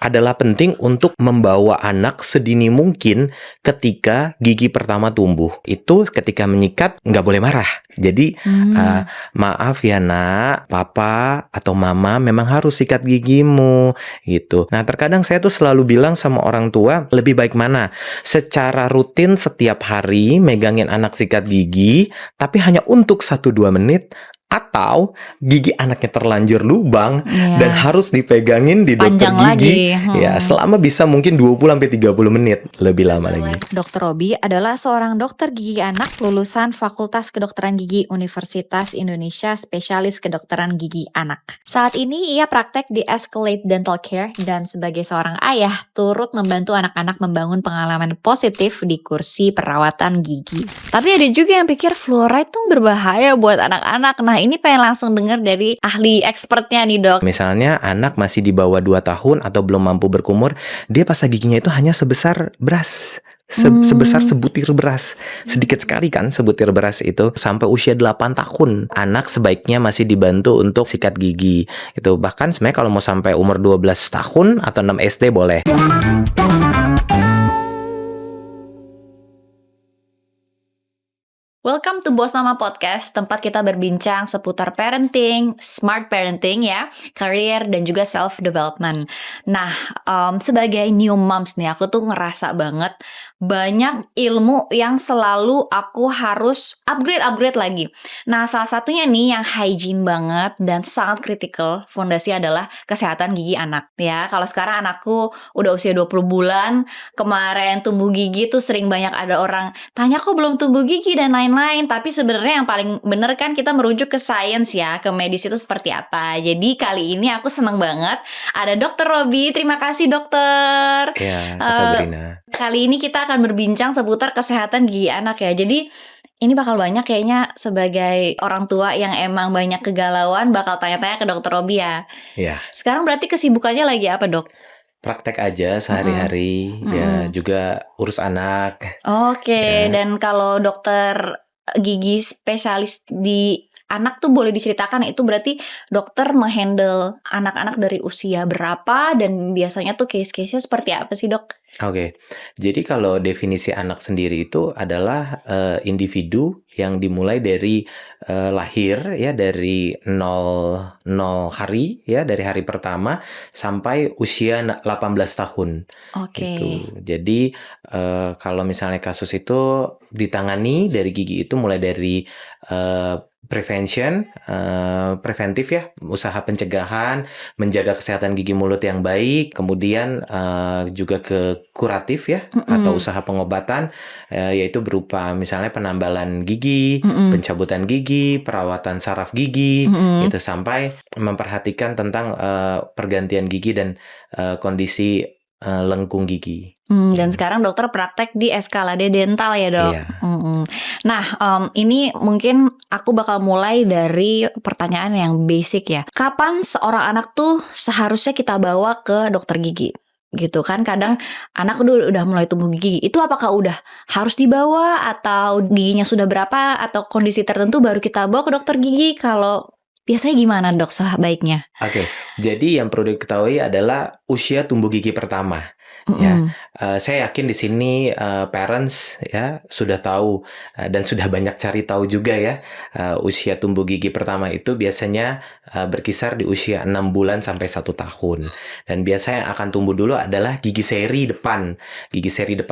adalah penting untuk membawa anak sedini mungkin ketika gigi pertama tumbuh. Itu ketika menyikat nggak boleh marah. Jadi maaf ya nak, papa atau mama memang harus sikat gigimu gitu. Nah terkadang saya tuh selalu bilang sama orang tua, lebih baik mana? Secara rutin setiap hari megangin anak sikat gigi, tapi hanya untuk 1-2 menit, atau gigi anaknya terlanjur lubang dan harus dipegangin di dokter Panjang gigi lagi. ya selama bisa mungkin 20-30 menit, lebih lama lagi. Dr. Robi adalah seorang dokter gigi anak lulusan Fakultas Kedokteran Gigi Universitas Indonesia, spesialis kedokteran gigi anak. Saat ini ia praktek di Escalate Dental Care dan sebagai seorang ayah turut membantu anak-anak membangun pengalaman positif di kursi perawatan gigi. Tapi ada juga yang pikir fluoride tuh berbahaya buat anak-anak. Nah ini pengen langsung dengar dari ahli expertnya nih dok. Misalnya anak masih di bawah 2 tahun atau belum mampu berkumur, dia pasta giginya itu hanya sebesar beras. Sebesar sebutir beras. Sedikit sekali kan sebutir beras itu. Sampai usia 8 tahun anak sebaiknya masih dibantu untuk sikat gigi. Itu bahkan sebenarnya kalau mau sampai umur 12 tahun atau 6 SD boleh. Welcome to Boss Mama Podcast, tempat kita berbincang seputar parenting, smart parenting ya, career dan juga self development. Nah, sebagai new moms nih, aku tuh ngerasa banget banyak ilmu yang selalu aku harus upgrade lagi. Nah, salah satunya nih yang hygiene banget dan sangat kritikal fondasi adalah kesehatan gigi anak ya. Kalau sekarang anakku udah usia 20 bulan, kemarin tumbuh gigi tuh sering banyak ada orang tanya kok belum tumbuh gigi dan lain-lain. Tapi sebenarnya yang paling bener kan kita merujuk ke sains ya, ke medis itu seperti apa. Jadi kali ini aku seneng banget ada Dr. Robi. Terima kasih dokter. Ya, Sabrina. Kali ini kita akan berbincang seputar kesehatan gigi anak ya. Jadi ini bakal banyak kayaknya sebagai orang tua yang emang banyak kegalauan bakal tanya-tanya ke Dr. Robi ya. Ya. Sekarang berarti kesibukannya lagi apa dok? Praktek aja sehari-hari, ya juga urus anak. Oke, Ya. dan kalau dokter gigi spesialis di anak tuh boleh diceritakan itu berarti dokter menghandle anak-anak dari usia berapa dan biasanya tuh case-case-nya seperti apa sih dok? Oke, jadi kalau definisi anak sendiri itu adalah individu yang dimulai dari lahir ya, dari 0 hari ya, dari hari pertama sampai usia 18 tahun. Oke. Gitu. Jadi kalau misalnya kasus itu ditangani dari gigi itu mulai dari preventif ya, usaha pencegahan, menjaga kesehatan gigi mulut yang baik, kemudian juga ke kuratif ya, atau usaha pengobatan, yaitu berupa misalnya penambalan gigi, pencabutan gigi, perawatan saraf gigi, gitu, sampai memperhatikan tentang pergantian gigi dan kondisi lengkung gigi. Dan sekarang dokter praktek di Escalade Dental ya dok? Iya. Nah ini mungkin aku bakal mulai dari pertanyaan yang basic ya. Kapan seorang anak tuh seharusnya kita bawa ke dokter gigi? Gitu kan kadang anak udah mulai tumbuh gigi. Itu apakah udah harus dibawa atau giginya sudah berapa atau kondisi tertentu baru kita bawa ke dokter gigi? Kalau biasanya gimana dok sebaiknya? Oke, jadi yang perlu diketahui adalah usia tumbuh gigi pertama. Ya, saya yakin di sini parents ya sudah tahu dan sudah banyak cari tahu juga ya, usia tumbuh gigi pertama itu biasanya berkisar di usia 6 bulan sampai 1 tahun. Dan biasanya yang akan tumbuh dulu adalah gigi seri depan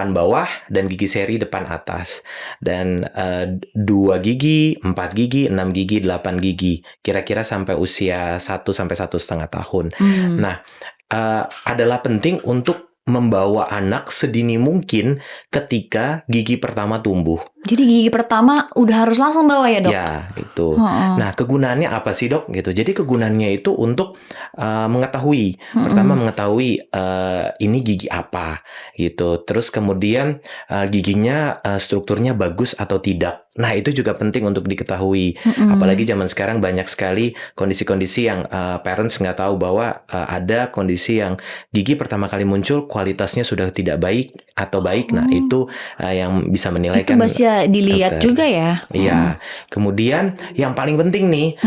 bawah dan gigi seri depan atas. Dan 2 gigi, 4 gigi, 6 gigi, 8 gigi, kira-kira sampai usia 1 sampai 1,5 tahun. Nah, adalah penting untuk membawa anak sedini mungkin ketika gigi pertama tumbuh. Jadi gigi pertama udah harus langsung bawa ya dok? Ya, itu. Nah, kegunaannya apa sih dok? Gitu. Jadi kegunaannya itu untuk mengetahui, pertama mengetahui ini gigi apa, gitu. Terus kemudian giginya strukturnya bagus atau tidak. Nah, itu juga penting untuk diketahui. Apalagi zaman sekarang banyak sekali kondisi-kondisi yang parents nggak tahu bahwa ada kondisi yang gigi pertama kali muncul kualitasnya sudah tidak baik atau baik. Nah, itu yang bisa menilai itu bisa dilihat dokter juga ya. Iya. Kemudian yang paling penting nih,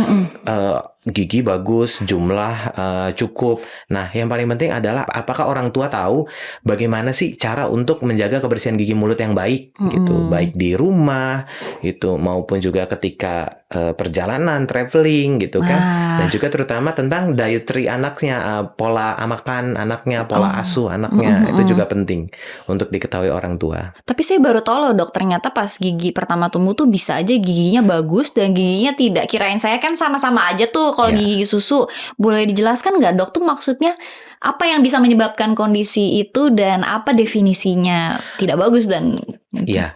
gigi bagus, jumlah cukup. Nah, yang paling penting adalah apakah orang tua tahu bagaimana sih cara untuk menjaga kebersihan gigi mulut yang baik gitu, baik di rumah gitu maupun juga ketika perjalanan, traveling gitu kan. Dan juga terutama tentang dietary anaknya, pola makan anaknya, pola asuh anaknya, itu juga penting untuk diketahui orang tua. Tapi saya baru tahu loh dok, ternyata pas gigi pertama tumbuh tuh bisa aja giginya bagus dan giginya tidak. Kirain saya kan sama-sama aja tuh kalau gigi susu. Boleh dijelaskan nggak dok tuh maksudnya apa yang bisa menyebabkan kondisi itu dan apa definisinya tidak bagus dan Iya,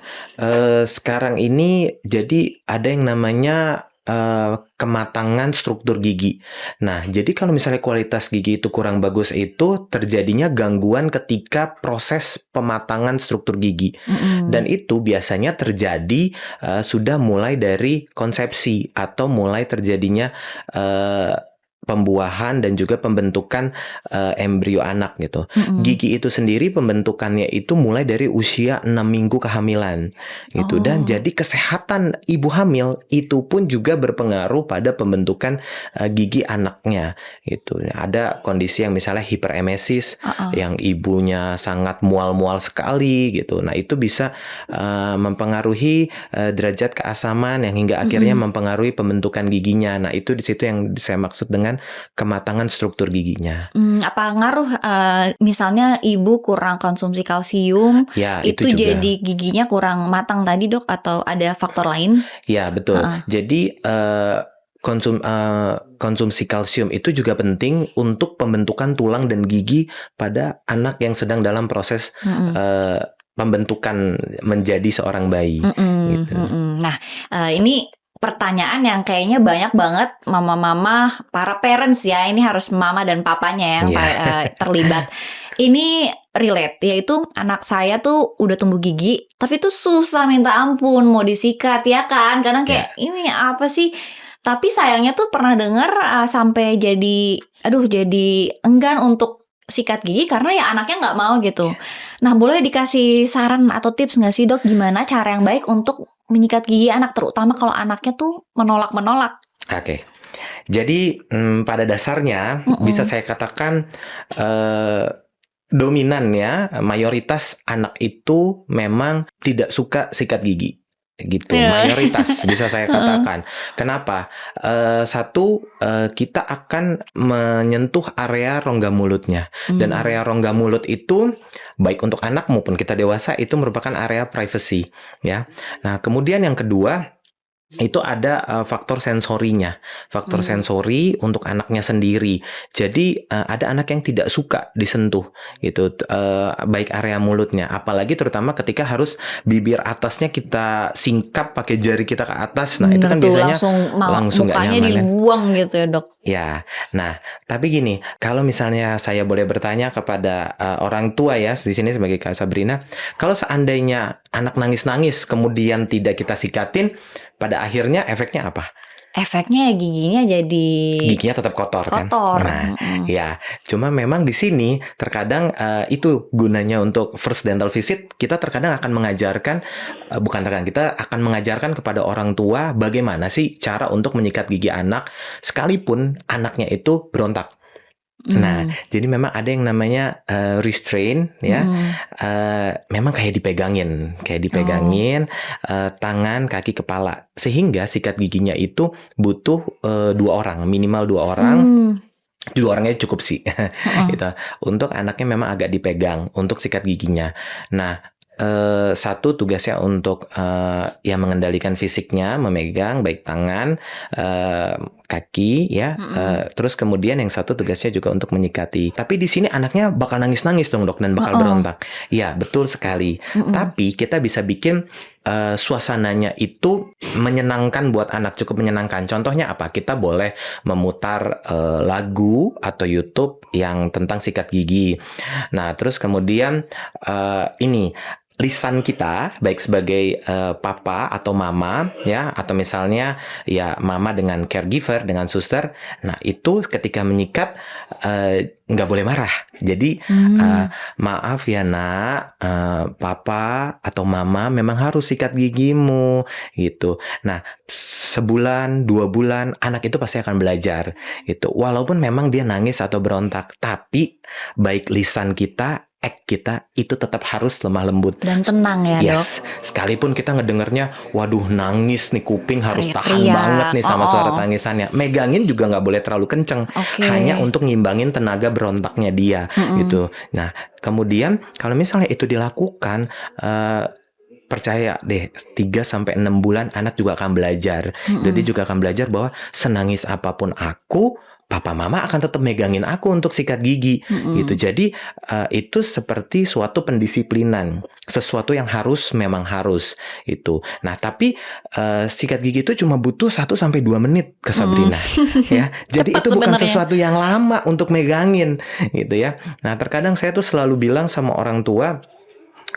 sekarang ini jadi ada yang namanya kematangan struktur gigi. Nah, jadi kalau misalnya kualitas gigi itu kurang bagus itu terjadinya gangguan ketika proses pematangan struktur gigi. Dan itu biasanya terjadi sudah mulai dari konsepsi atau mulai terjadinya pembuahan dan juga pembentukan embrio anak gitu. Gigi itu sendiri pembentukannya itu mulai dari usia 6 minggu kehamilan gitu. Dan jadi kesehatan ibu hamil itu pun juga berpengaruh pada pembentukan gigi anaknya gitu. Ada kondisi yang misalnya hiperemesis yang ibunya sangat mual-mual sekali gitu. Nah, itu bisa mempengaruhi derajat keasaman yang hingga akhirnya mempengaruhi pembentukan giginya. Nah, itu di situ yang saya maksud dengan kematangan struktur giginya. Apa ngaruh misalnya ibu kurang konsumsi kalsium, Ya, itu itu juga. jadi giginya kurang matang tadi dok atau ada faktor lain? Ya, betul. Jadi konsumsi kalsium itu juga penting untuk pembentukan tulang dan gigi pada anak yang sedang dalam proses pembentukan menjadi seorang bayi. Gitu. Nah, ini pertanyaan yang kayaknya banyak banget mama-mama, para parents ya, ini harus mama dan papanya yang terlibat. Ini relate, yaitu anak saya tuh udah tumbuh gigi, tapi tuh susah minta ampun mau disikat ya kan, kadang kayak ini apa sih? Tapi sayangnya tuh pernah dengar sampai jadi enggan untuk sikat gigi karena ya anaknya nggak mau gitu. Nah, boleh dikasih saran atau tips nggak sih dok, gimana cara yang baik untuk menyikat gigi anak, terutama kalau anaknya tuh menolak-menolak? Oke. Jadi pada dasarnya bisa saya katakan dominannya mayoritas anak itu memang tidak suka sikat gigi gitu. Mayoritas bisa saya katakan. Kenapa? Satu, kita akan menyentuh area rongga mulutnya. Dan area rongga mulut itu baik untuk anak maupun kita dewasa itu merupakan area privacy ya. Nah, kemudian yang kedua itu ada faktor sensorinya. Faktor sensori untuk anaknya sendiri. Jadi ada anak yang tidak suka disentuh gitu, baik area mulutnya, apalagi terutama ketika harus bibir atasnya kita singkap pakai jari kita ke atas. Nah, itu kan biasanya langsung nggak mukanya nyaman. dibuang gitu ya dok. Ya, nah tapi gini, kalau misalnya saya boleh bertanya kepada orang tua ya di sini sebagai Kak Sabrina, kalau seandainya anak nangis-nangis kemudian tidak kita sikatin, pada akhirnya efeknya apa? Efeknya giginya jadi Giginya tetap kotor kan? kotor. Nah, ya, cuma memang di sini terkadang itu gunanya untuk first dental visit, kita terkadang akan mengajarkan, kita akan mengajarkan kepada orang tua bagaimana sih cara untuk menyikat gigi anak, sekalipun anaknya itu berontak. Nah, jadi memang ada yang namanya restrain ya. Memang kayak dipegangin tangan, kaki, kepala, sehingga sikat giginya itu butuh 2 orang, minimal 2 orang. 2 orangnya cukup sih. Gitu. Untuk anaknya memang agak dipegang untuk sikat giginya. Nah, satu tugasnya untuk yang mengendalikan fisiknya, memegang baik tangan, kaki ya, terus kemudian yang satu tugasnya juga untuk menyikati. Tapi di sini anaknya bakal nangis-nangis dong dok dan bakal berontak. Ya, betul sekali. Tapi kita bisa bikin suasananya itu menyenangkan buat anak, cukup menyenangkan. Contohnya apa? Kita boleh memutar lagu atau YouTube yang tentang sikat gigi. Nah, terus kemudian ini lisan kita, baik sebagai papa atau mama ya, atau misalnya ya mama dengan caregiver, dengan suster, nah itu ketika menyikat nggak boleh marah. Jadi maaf ya nak, papa atau mama memang harus sikat gigimu gitu. Nah, sebulan, 2 bulan, anak itu pasti akan belajar gitu. Walaupun memang dia nangis atau berontak, tapi baik lisan kita, kita itu tetap harus lemah lembut dan tenang ya, Dok. Yes, sekalipun kita ngedengernya, waduh nangis nih, kuping harus tahan Teriak-teriak. banget nih sama suara tangisannya. Megangin juga nggak boleh terlalu kenceng, hanya untuk ngimbangin tenaga berontaknya dia gitu. Nah, kemudian kalau misalnya itu dilakukan, percaya deh 3-6 bulan anak juga akan belajar. Jadi juga akan belajar bahwa senangis apapun aku, papa mama akan tetap megangin aku untuk sikat gigi gitu. Jadi itu seperti suatu pendisiplinan, sesuatu yang memang harus itu. Nah, tapi sikat gigi itu cuma butuh 1-2 menit ke Sabrina ya. Jadi itu bukan sesuatu yang lama untuk megangin gitu ya. Nah, terkadang saya tuh selalu bilang sama orang tua,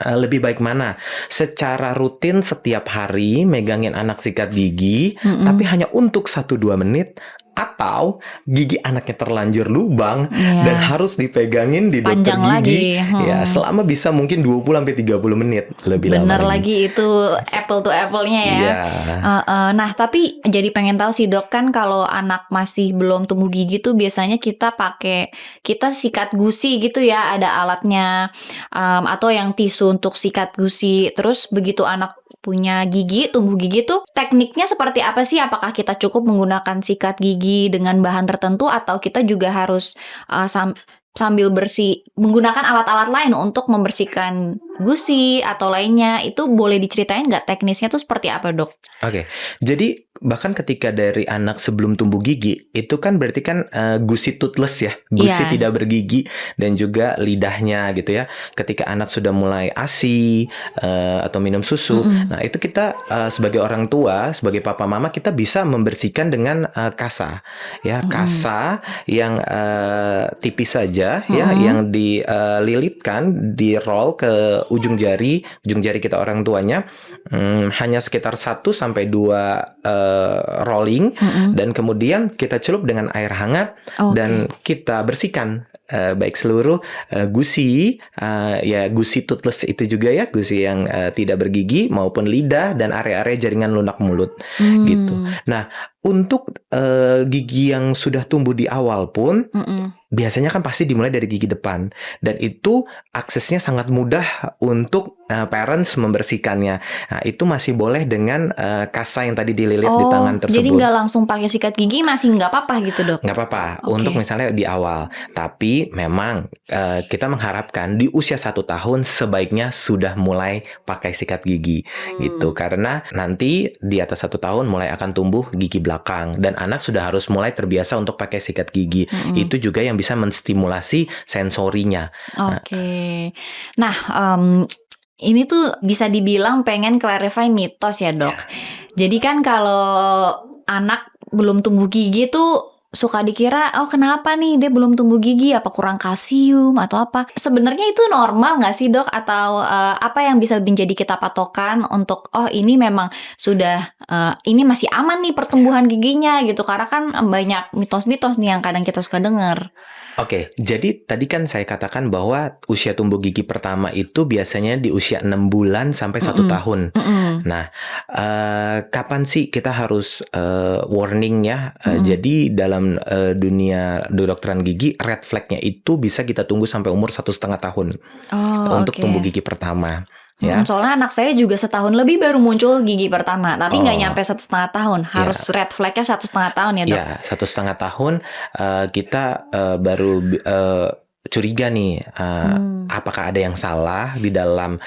lebih baik mana? Secara rutin setiap hari megangin anak sikat gigi, tapi hanya untuk 1-2 menit, atau gigi anaknya terlanjur lubang dan harus dipegangin di dokter gigi ya selama bisa mungkin 20-30 menit lebih lama. Bener lagi itu apple to apple-nya ya. Nah, tapi jadi pengen tahu sih Dok, kan kalau anak masih belum tumbuh gigi tuh biasanya kita sikat gusi gitu ya, ada alatnya, atau yang tisu untuk sikat gusi. Terus begitu anak punya gigi, tumbuh gigi tuh tekniknya seperti apa sih? Apakah kita cukup menggunakan sikat gigi dengan bahan tertentu, atau kita juga harus sambil menggunakan alat-alat lain untuk membersihkan gusi atau lainnya? Itu boleh diceritain nggak teknisnya tuh seperti apa, Dok? Oke, jadi bahkan ketika dari anak sebelum tumbuh gigi, itu kan berarti kan gusi toothless ya, gusi tidak bergigi, dan juga lidahnya gitu ya. Ketika anak sudah mulai ASI atau minum susu, nah itu kita sebagai orang tua, sebagai papa mama, kita bisa membersihkan dengan kasa ya, kasa yang tipis saja ya, yang dililitkan, di roll ke ujung jari kita orang tuanya, hanya sekitar 1-2 rolling, dan kemudian kita celup dengan air hangat dan kita bersihkan baik seluruh gusi, ya gusi toothless itu juga ya, gusi yang tidak bergigi maupun lidah dan area-area jaringan lunak mulut gitu. Nah, untuk gigi yang sudah tumbuh di awal pun biasanya kan pasti dimulai dari gigi depan, dan itu aksesnya sangat mudah untuk parents membersihkannya. Nah, itu masih boleh dengan kasa yang tadi dililit di tangan tersebut. Jadi nggak langsung pakai sikat gigi masih nggak apa-apa gitu, Dok? Nggak apa-apa, untuk misalnya di awal. Tapi memang kita mengharapkan di usia 1 tahun sebaiknya sudah mulai pakai sikat gigi gitu, karena nanti di atas 1 tahun mulai akan tumbuh gigi belakang, dan anak sudah harus mulai terbiasa untuk pakai sikat gigi. Itu juga yang bisa menstimulasi sensorinya. Nah, ini tuh bisa dibilang pengen clarify mitos ya, Dok. Jadi kan kalau anak belum tumbuh gigi tuh suka dikira, oh kenapa nih dia belum tumbuh gigi, apa kurang kalsium atau apa. Sebenarnya itu normal nggak sih, Dok? Atau apa yang bisa menjadi kita patokan untuk, oh ini memang sudah, ini masih aman nih pertumbuhan giginya gitu. Karena kan banyak mitos-mitos nih yang kadang kita suka dengar. Oke, jadi tadi kan saya katakan bahwa usia tumbuh gigi pertama itu biasanya di usia 6 bulan sampai 1 tahun. Nah, kapan sih kita harus warning ya? Jadi dalam dunia kedokteran gigi, red flag-nya itu bisa kita tunggu sampai umur 1,5 tahun untuk tumbuh gigi pertama. Ya. Soalnya anak saya juga setahun lebih baru muncul gigi pertama, tapi nggak nyampe 1,5 tahun. Harus red flag-nya 1,5 tahun ya, Dok? Ya, 1,5 tahun kita baru curiga nih, apakah ada yang salah di dalam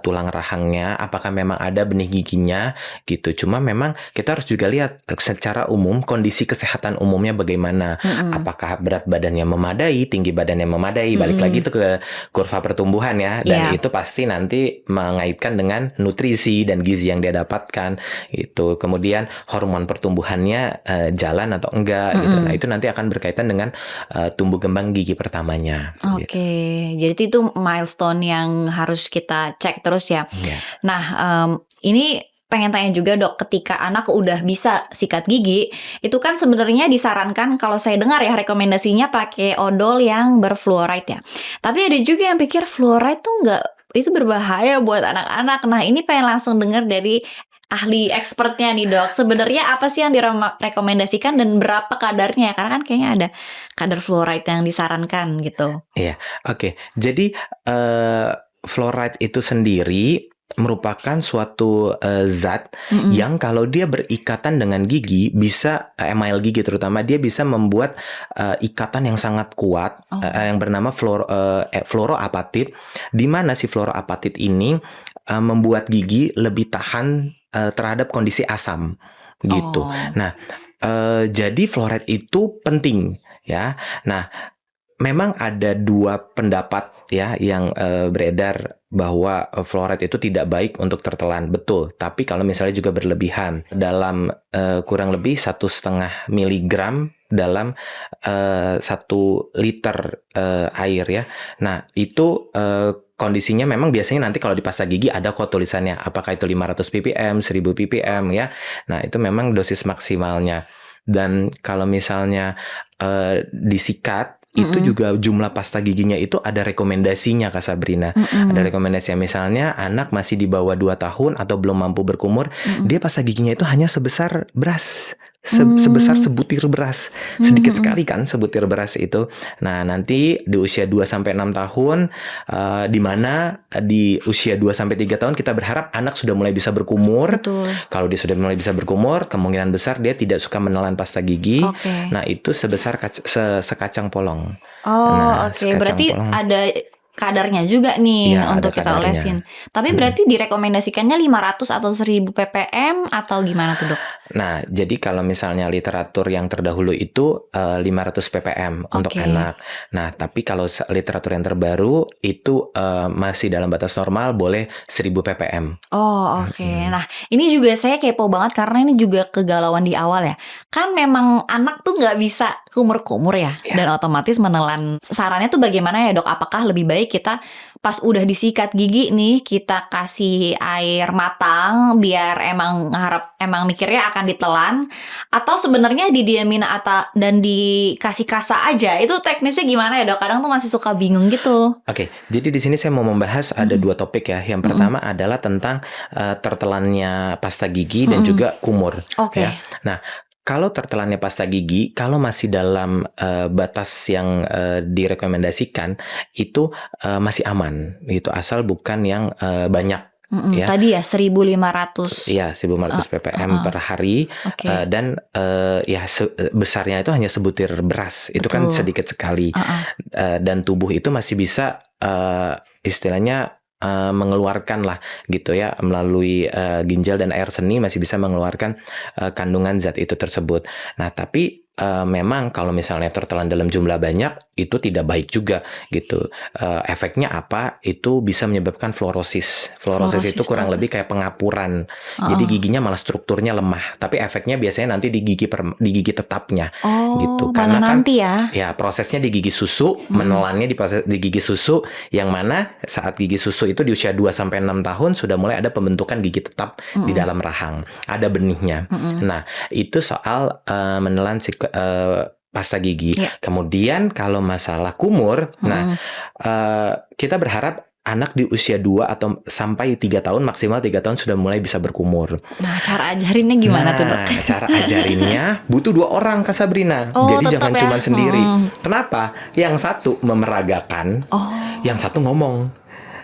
tulang rahangnya, apakah memang ada benih giginya gitu. Cuma memang kita harus juga lihat secara umum kondisi kesehatan umumnya bagaimana. Apakah berat badannya memadai, tinggi badannya memadai, balik lagi itu ke kurva pertumbuhan ya, dan itu pasti nanti mengaitkan dengan nutrisi dan gizi yang dia dapatkan gitu. Kemudian hormon pertumbuhannya jalan atau enggak gitu. Nah, itu nanti akan berkaitan dengan tumbuh kembang gigi pertamanya. giginya gitu. Oke, jadi itu milestone yang harus kita cek terus ya. Iya. Nah, ini pengen tanya juga Dok, ketika anak udah bisa sikat gigi, itu kan sebenarnya disarankan kalau saya dengar ya rekomendasinya pakai odol yang berfluoride ya. Tapi ada juga yang pikir fluoride tuh nggak, itu berbahaya buat anak-anak. Nah, ini pengen langsung dengar dari ahli expertnya nih Dok. Sebenarnya apa sih yang direkomendasikan dan berapa kadarnya ya? Karena kan kayaknya ada kadar fluoride yang disarankan gitu. Iya, oke. Jadi fluoride itu sendiri merupakan suatu zat yang kalau dia berikatan dengan gigi bisa email gigi terutama dia bisa membuat ikatan yang sangat kuat yang bernama fluoroapatit, di mana si fluoroapatit ini membuat gigi lebih tahan terhadap kondisi asam gitu. Nah, jadi fluoride itu penting ya. Nah, memang ada dua pendapat ya yang beredar bahwa fluoride itu tidak baik untuk tertelan, betul. Tapi kalau misalnya juga berlebihan dalam kurang lebih 1,5 miligram dalam 1 liter air ya. Nah itu kondisinya memang biasanya nanti kalau di pasta gigi ada kok tulisannya apakah itu 500 ppm, 1000 ppm ya. Nah itu memang dosis maksimalnya. Dan kalau misalnya disikat itu juga jumlah pasta giginya itu ada rekomendasinya Kak Sabrina. Ada rekomendasinya misalnya anak masih di bawah 2 tahun atau belum mampu berkumur, dia pasta giginya itu hanya sebesar beras. Sebesar sebutir beras. Sedikit sekali kan sebutir beras itu. Nah, nanti di usia 2 sampai 6 tahun di mana di usia 2 sampai 3 tahun kita berharap anak sudah mulai bisa berkumur. Betul. Kalau dia sudah mulai bisa berkumur, kemungkinan besar dia tidak suka menelan pasta gigi. Nah, itu sebesar sekacang polong. Nah, Oke. Berarti ada kadarnya juga nih Iya, untuk ada kita kadarnya. olesin. Tapi berarti direkomendasikannya 500 atau 1000 ppm atau gimana tuh Dok? Nah, jadi kalau misalnya literatur yang terdahulu itu 500 ppm untuk anak. Nah, tapi kalau literatur yang terbaru itu masih dalam batas normal boleh 1000 ppm. Oke. Nah, ini juga saya kepo banget karena ini juga kegalauan di awal ya. Kan memang anak tuh nggak bisa kumur-kumur ya, dan otomatis menelan. Sarannya tuh bagaimana ya Dok? Apakah lebih baik kita pas udah disikat gigi nih kita kasih air matang biar emang mikirnya akan ditelan, atau sebenarnya didiamin dan dikasih kasa aja? Itu teknisnya gimana ya Dok? Kadang tuh masih suka bingung gitu. Oke, jadi di sini saya mau membahas ada dua topik ya. Yang pertama adalah tentang tertelannya pasta gigi dan juga kumur. Oke. Ya. Nah, kalau tertelannya pasta gigi, kalau masih dalam batas yang direkomendasikan, itu masih aman, gitu. Asal bukan yang banyak. Ya. Tadi ya 1500. Iya, 1500 ppm per hari. Dan ya besarnya itu hanya sebutir beras. Itu kan sedikit sekali. Dan tubuh itu masih bisa istilahnya mengeluarkan lah gitu ya, melalui ginjal dan air seni masih bisa mengeluarkan kandungan zat itu tersebut. Nah, tapi memang kalau misalnya tertelan dalam jumlah banyak itu tidak baik juga gitu. Efeknya apa? Itu bisa menyebabkan fluorosis. Fluorosis itu kurang lebih kayak pengapuran. Jadi giginya malah strukturnya lemah. Tapi efeknya biasanya nanti di gigi tetapnya gitu. Karena kan nanti ya. Ya, prosesnya di gigi susu, menelannya di gigi susu, yang mana saat gigi susu itu di usia 2 sampai 6 tahun sudah mulai ada pembentukan gigi tetap di dalam rahang. Ada benihnya. Nah, itu soal menelan pasta gigi. Kemudian kalau masalah kumur, kita berharap anak di usia 2 atau sampai 3 tahun, maksimal 3 tahun sudah mulai bisa berkumur. Nah, cara ajarinnya gimana tuh Dok? Cara ajarinnya butuh 2 orang Kak Sabrina. Jadi jangan cuma sendiri. Kenapa? Yang satu memeragakan, yang satu ngomong.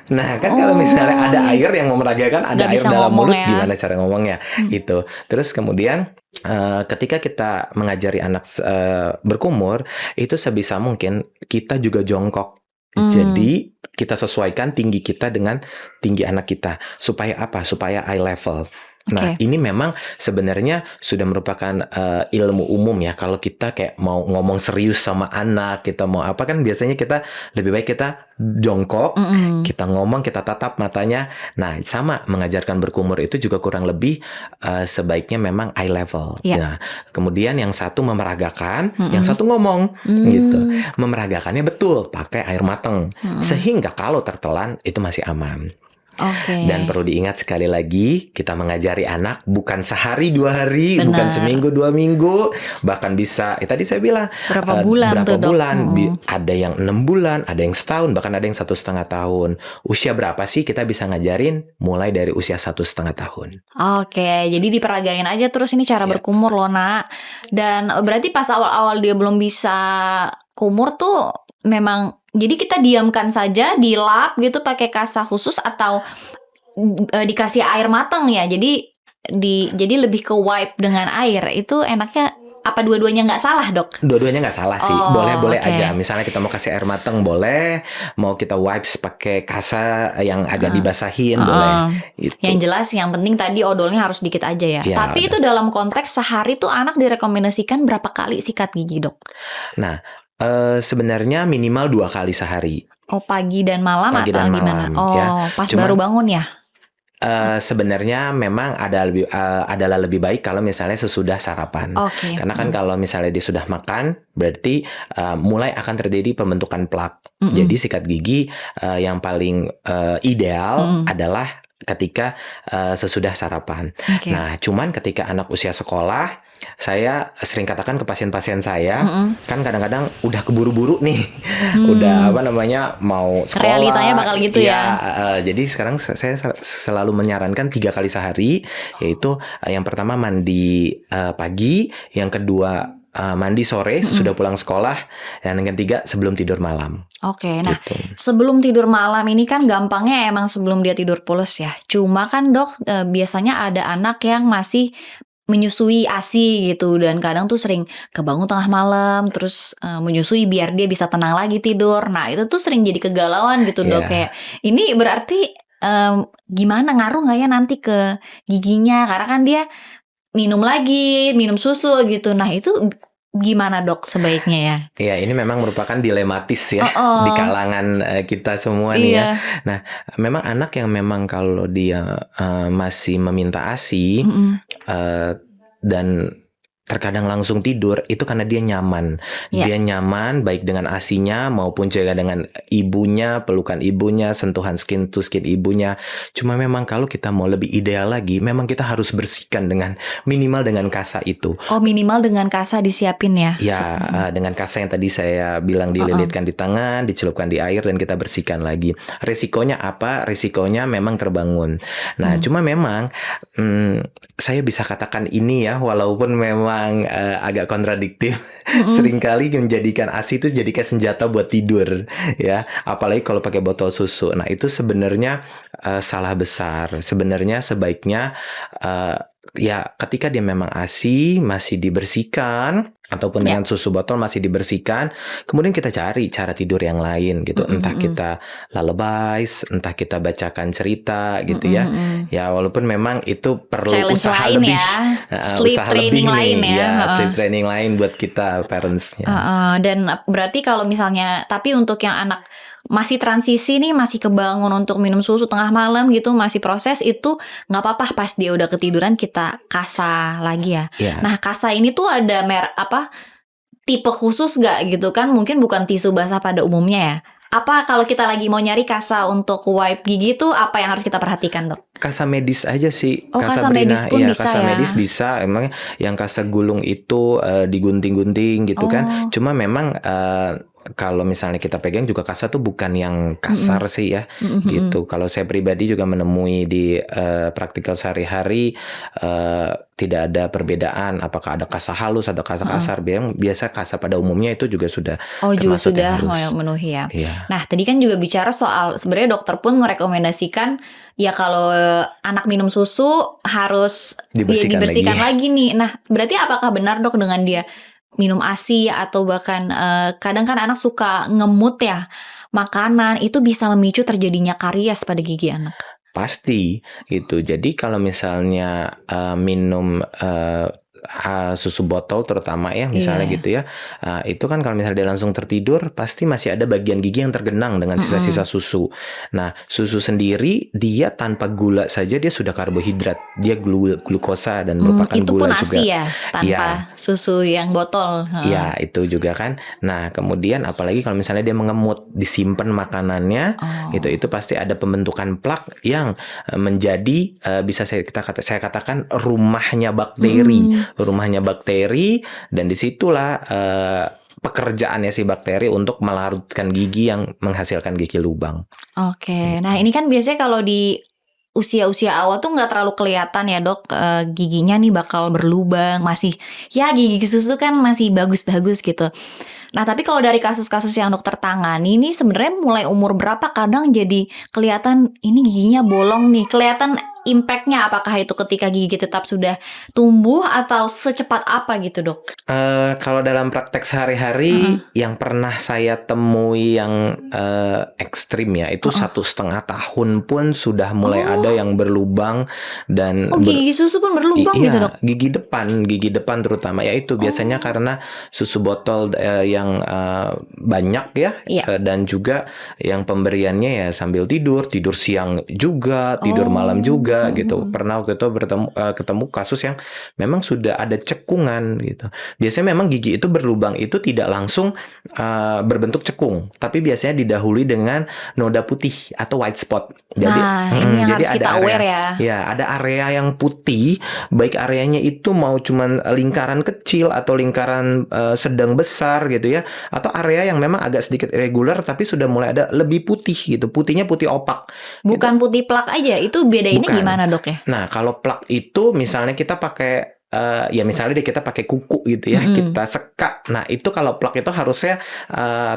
Nah, kan kalau misalnya ada air yang memeragakan, ada air dalam mulut, gimana cara ngomongnya? Itu. Terus kemudian ketika kita mengajari anak berkumur, itu sebisa mungkin kita juga jongkok. Jadi kita sesuaikan tinggi kita dengan tinggi anak kita. Supaya apa? Supaya eye level. Nah, Oke. ini memang sebenarnya sudah merupakan ilmu umum ya. Kalau kita kayak mau ngomong serius sama anak, kita mau apa kan biasanya kita lebih baik kita jongkok, Mm-mm. kita ngomong, kita tatap matanya. Nah, sama mengajarkan berkumur itu juga kurang lebih sebaiknya memang eye level. Ya. Nah, kemudian yang satu memeragakan, yang Mm-mm. satu ngomong gitu. Hmm. Memeragakannya betul pakai air mateng. Mm-mm. Sehingga kalau tertelan itu masih aman. Oke. Dan perlu diingat sekali lagi, kita mengajari anak bukan sehari 2 hari, bukan Benar. seminggu 2 minggu, bahkan bisa, tadi saya bilang Berapa bulan tuh, berapa Dok? bulan, Mm-mm. ada yang 6 bulan, ada yang setahun, bahkan ada yang 1,5 tahun. Usia berapa sih kita bisa ngajarin? Mulai dari usia 1,5 tahun. Oke, jadi diperagain aja terus ini cara Ya. berkumur loh, Nak. Dan berarti pas awal-awal dia belum bisa kumur tuh memang jadi kita diamkan saja di lap gitu pakai kasa khusus atau dikasih air matang ya. Jadi lebih ke wipe dengan air. Itu enaknya apa dua-duanya nggak salah, Dok? Dua-duanya nggak salah sih, Oh, boleh-boleh oke. aja. Misalnya kita mau kasih air mateng boleh, mau kita wipes pakai kasa yang agak dibasahin boleh. Yang Itu. jelas yang penting tadi odolnya harus dikit aja ya. Ya, Tapi itu dalam konteks sehari tuh anak direkomendasikan berapa kali sikat gigi, Dok? Nah, sebenarnya minimal 2 kali sehari. Oh, pagi dan malam Pagi atau dan gimana? malam Oh, ya. pas Cuma baru bangun ya? sebenarnya memang adalah lebih baik kalau misalnya sesudah sarapan. Oke. Karena kan kalau misalnya dia sudah makan, berarti mulai akan terjadi pembentukan plak. Mm-mm. Jadi sikat gigi yang paling ideal adalah ketika sesudah sarapan. Oke. Nah, cuman ketika anak usia sekolah, saya sering katakan ke pasien-pasien saya, kan kadang-kadang udah keburu-buru nih, udah apa namanya mau sekolah. Realitanya bakal gitu ya. Jadi sekarang saya selalu menyarankan 3 kali sehari, yaitu yang pertama mandi pagi, yang kedua mandi sore sesudah pulang sekolah, dan yang ketiga sebelum tidur malam. Oke, nah Gitu. sebelum tidur malam ini kan gampangnya emang sebelum dia tidur pules ya. Cuma kan Dok, biasanya ada anak yang masih menyusui ASI gitu dan kadang tuh sering kebangun tengah malam terus menyusui biar dia bisa tenang lagi tidur. Nah itu tuh sering jadi kegalauan gitu Dok. Iya. Kayak ini berarti gimana ngaruh nggak ya nanti ke giginya? Karena kan dia minum susu gitu. Nah itu gimana Dok sebaiknya ya? Iya, ini memang merupakan dilematis ya Oh, di kalangan kita semua nih ya. iya. Nah, memang anak yang memang kalau dia masih meminta ASI dan terkadang langsung tidur, itu karena dia nyaman. Iya. Dia nyaman baik dengan ASI-nya maupun juga dengan ibunya, pelukan ibunya, sentuhan skin to skin ibunya. Cuma memang kalau kita mau lebih ideal lagi, memang kita harus bersihkan dengan minimal dengan kasa itu. Oh minimal dengan kasa disiapin ya? Ya, dengan kasa yang tadi saya bilang dililitkan di tangan, dicelupkan di air dan kita bersihkan lagi. Resikonya apa? Resikonya memang terbangun. Nah, cuma memang saya bisa katakan ini ya, walaupun memang agak kontradiktif. Seringkali menjadikan ASI itu jadi kayak senjata buat tidur, ya. Apalagi kalau pakai botol susu. Nah, itu sebenarnya salah besar. Sebenarnya sebaiknya ya ketika dia memang ASI masih dibersihkan ataupun dengan susu botol masih dibersihkan, kemudian kita cari cara tidur yang lain gitu, entah kita lullabies, entah kita bacakan cerita gitu ya. Ya walaupun memang itu perlu Challenge usaha lain lebih, ya, sleep usaha training lebih lain nih, ya. sleep training lain buat kita parentsnya. Dan berarti kalau misalnya, tapi untuk yang anak masih transisi nih, masih kebangun untuk minum susu tengah malam gitu, masih proses itu nggak apa-apa pas dia udah ketiduran kita kasa lagi ya. Ya. Nah kasa ini tuh ada tipe khusus nggak gitu kan? Mungkin bukan tisu basah pada umumnya ya. Apa kalau kita lagi mau nyari kasa untuk wipe gigi tuh apa yang harus kita perhatikan Dok? Kasa medis aja sih. Oh, kasa Brina. medis pun Iya, bisa kasa ya? medis bisa. Emang yang kasa gulung itu digunting-gunting gitu kan. Cuma memang kalau misalnya kita pegang juga kasa tuh bukan yang kasar sih ya. Gitu. Kalau saya pribadi juga menemui di praktikal sehari-hari tidak ada perbedaan apakah ada kasa halus atau kasa kasar. Biasa kasa pada umumnya itu juga sudah juga termasuk sudah yang halus. memenuhi ya. Iya. Nah, tadi kan juga bicara soal sebenarnya dokter pun merekomendasikan ya kalau anak minum susu harus dibersihkan lagi nih. Nah, berarti apakah benar Dok dengan dia minum ASI atau bahkan kadang kan anak suka ngemut ya makanan itu bisa memicu terjadinya karies pada gigi anak? Pasti itu. Jadi kalau misalnya minum susu botol terutama ya misalnya Iya. gitu ya, itu kan kalau misalnya dia langsung tertidur pasti masih ada bagian gigi yang tergenang dengan sisa-sisa susu. Nah, susu sendiri dia tanpa gula saja dia sudah karbohidrat, dia glukosa dan merupakan Itu pun gula ASI juga. ya, Iya. tanpa susu yang botol? Iya, itu juga kan. Nah, kemudian apalagi kalau misalnya dia mengemut, disimpan makanannya, Oh. itu pasti ada pembentukan plak yang menjadi saya katakan rumahnya bakteri, dan disitulah pekerjaannya si bakteri untuk melarutkan gigi yang menghasilkan gigi lubang. Oke. Nah, Gitu. ini kan biasanya kalau di usia-usia awal tuh nggak terlalu kelihatan ya, Dok, giginya nih bakal berlubang, masih ya gigi susu kan masih bagus-bagus gitu. Nah, tapi kalau dari kasus-kasus yang dokter tangani nih sebenarnya mulai umur berapa kadang jadi kelihatan ini giginya bolong nih, kelihatan impact-nya apakah itu ketika gigi tetap sudah tumbuh atau secepat apa gitu, Dok? Kalau dalam praktek sehari-hari yang pernah saya temui yang ekstrim ya itu 1,5 tahun pun sudah mulai ada Oh. yang berlubang dan Oh, gigi susu pun berlubang gitu, Dok? iya, gigi depan terutama ya itu biasanya Oh. karena susu botol yang banyak ya, Iya. dan juga yang pemberiannya ya sambil tidur siang juga, tidur malam Oh. juga gitu. Pernah waktu itu ketemu kasus yang memang sudah ada cekungan gitu. Biasanya memang gigi itu berlubang itu tidak langsung berbentuk cekung, tapi biasanya didahului dengan noda putih atau white spot. Jadi, Nah, ini yang jadi harus ada kita area, aware ya. ya ada area yang putih, baik areanya itu mau cuman lingkaran kecil atau lingkaran sedang besar gitu ya, atau area yang memang agak sedikit irregular tapi sudah mulai ada lebih putih gitu, putihnya putih opak. Gitu. Bukan putih plak aja, itu bedainnya Bukan. gimana, Dok ya? Nah, kalau plak itu misalnya kita pakai ya misalnya deh kita pakai kuku gitu ya, kita sekak. Nah, itu kalau plak itu harusnya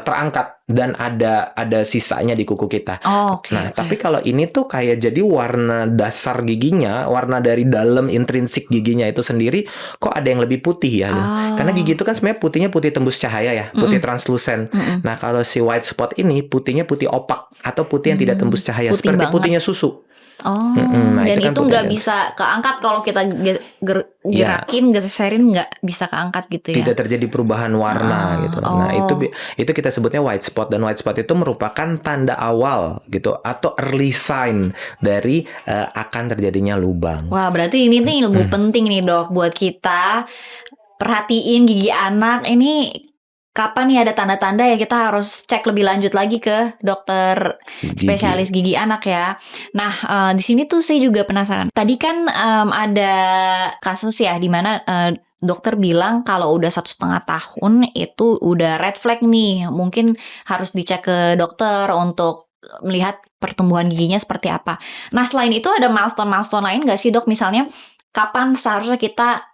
terangkat dan ada sisanya di kuku kita. Oh, oke. Nah, tapi kalau ini tuh kayak jadi warna dasar giginya, warna dari dalam intrinsik giginya itu sendiri kok ada yang lebih putih ya gitu. Karena gigi itu kan sebenarnya putihnya putih tembus cahaya ya, putih translucent. Nah, kalau si white spot ini putihnya putih opak atau putih yang tidak tembus cahaya, Putih seperti banget. putihnya susu. Oh, Nah, dan kan itu nggak putihnya. bisa keangkat kalau kita gerakin, geserin nggak bisa keangkat gitu ya? Tidak terjadi perubahan warna gitu. Nah, itu kita sebutnya white spot, dan white spot itu merupakan tanda awal gitu atau early sign dari akan terjadinya lubang. Wah, berarti ini nih ilmu penting nih, Dok, buat kita perhatiin gigi anak ini. Kapan nih ada tanda-tanda ya kita harus cek lebih lanjut lagi ke dokter spesialis gigi anak ya. Nah, di sini tuh saya juga penasaran. Tadi kan ada kasus ya di mana dokter bilang kalau udah 1,5 tahun itu udah red flag nih. Mungkin harus dicek ke dokter untuk melihat pertumbuhan giginya seperti apa. Nah, selain itu ada milestone-milestone lain nggak sih, Dok? Misalnya kapan seharusnya kita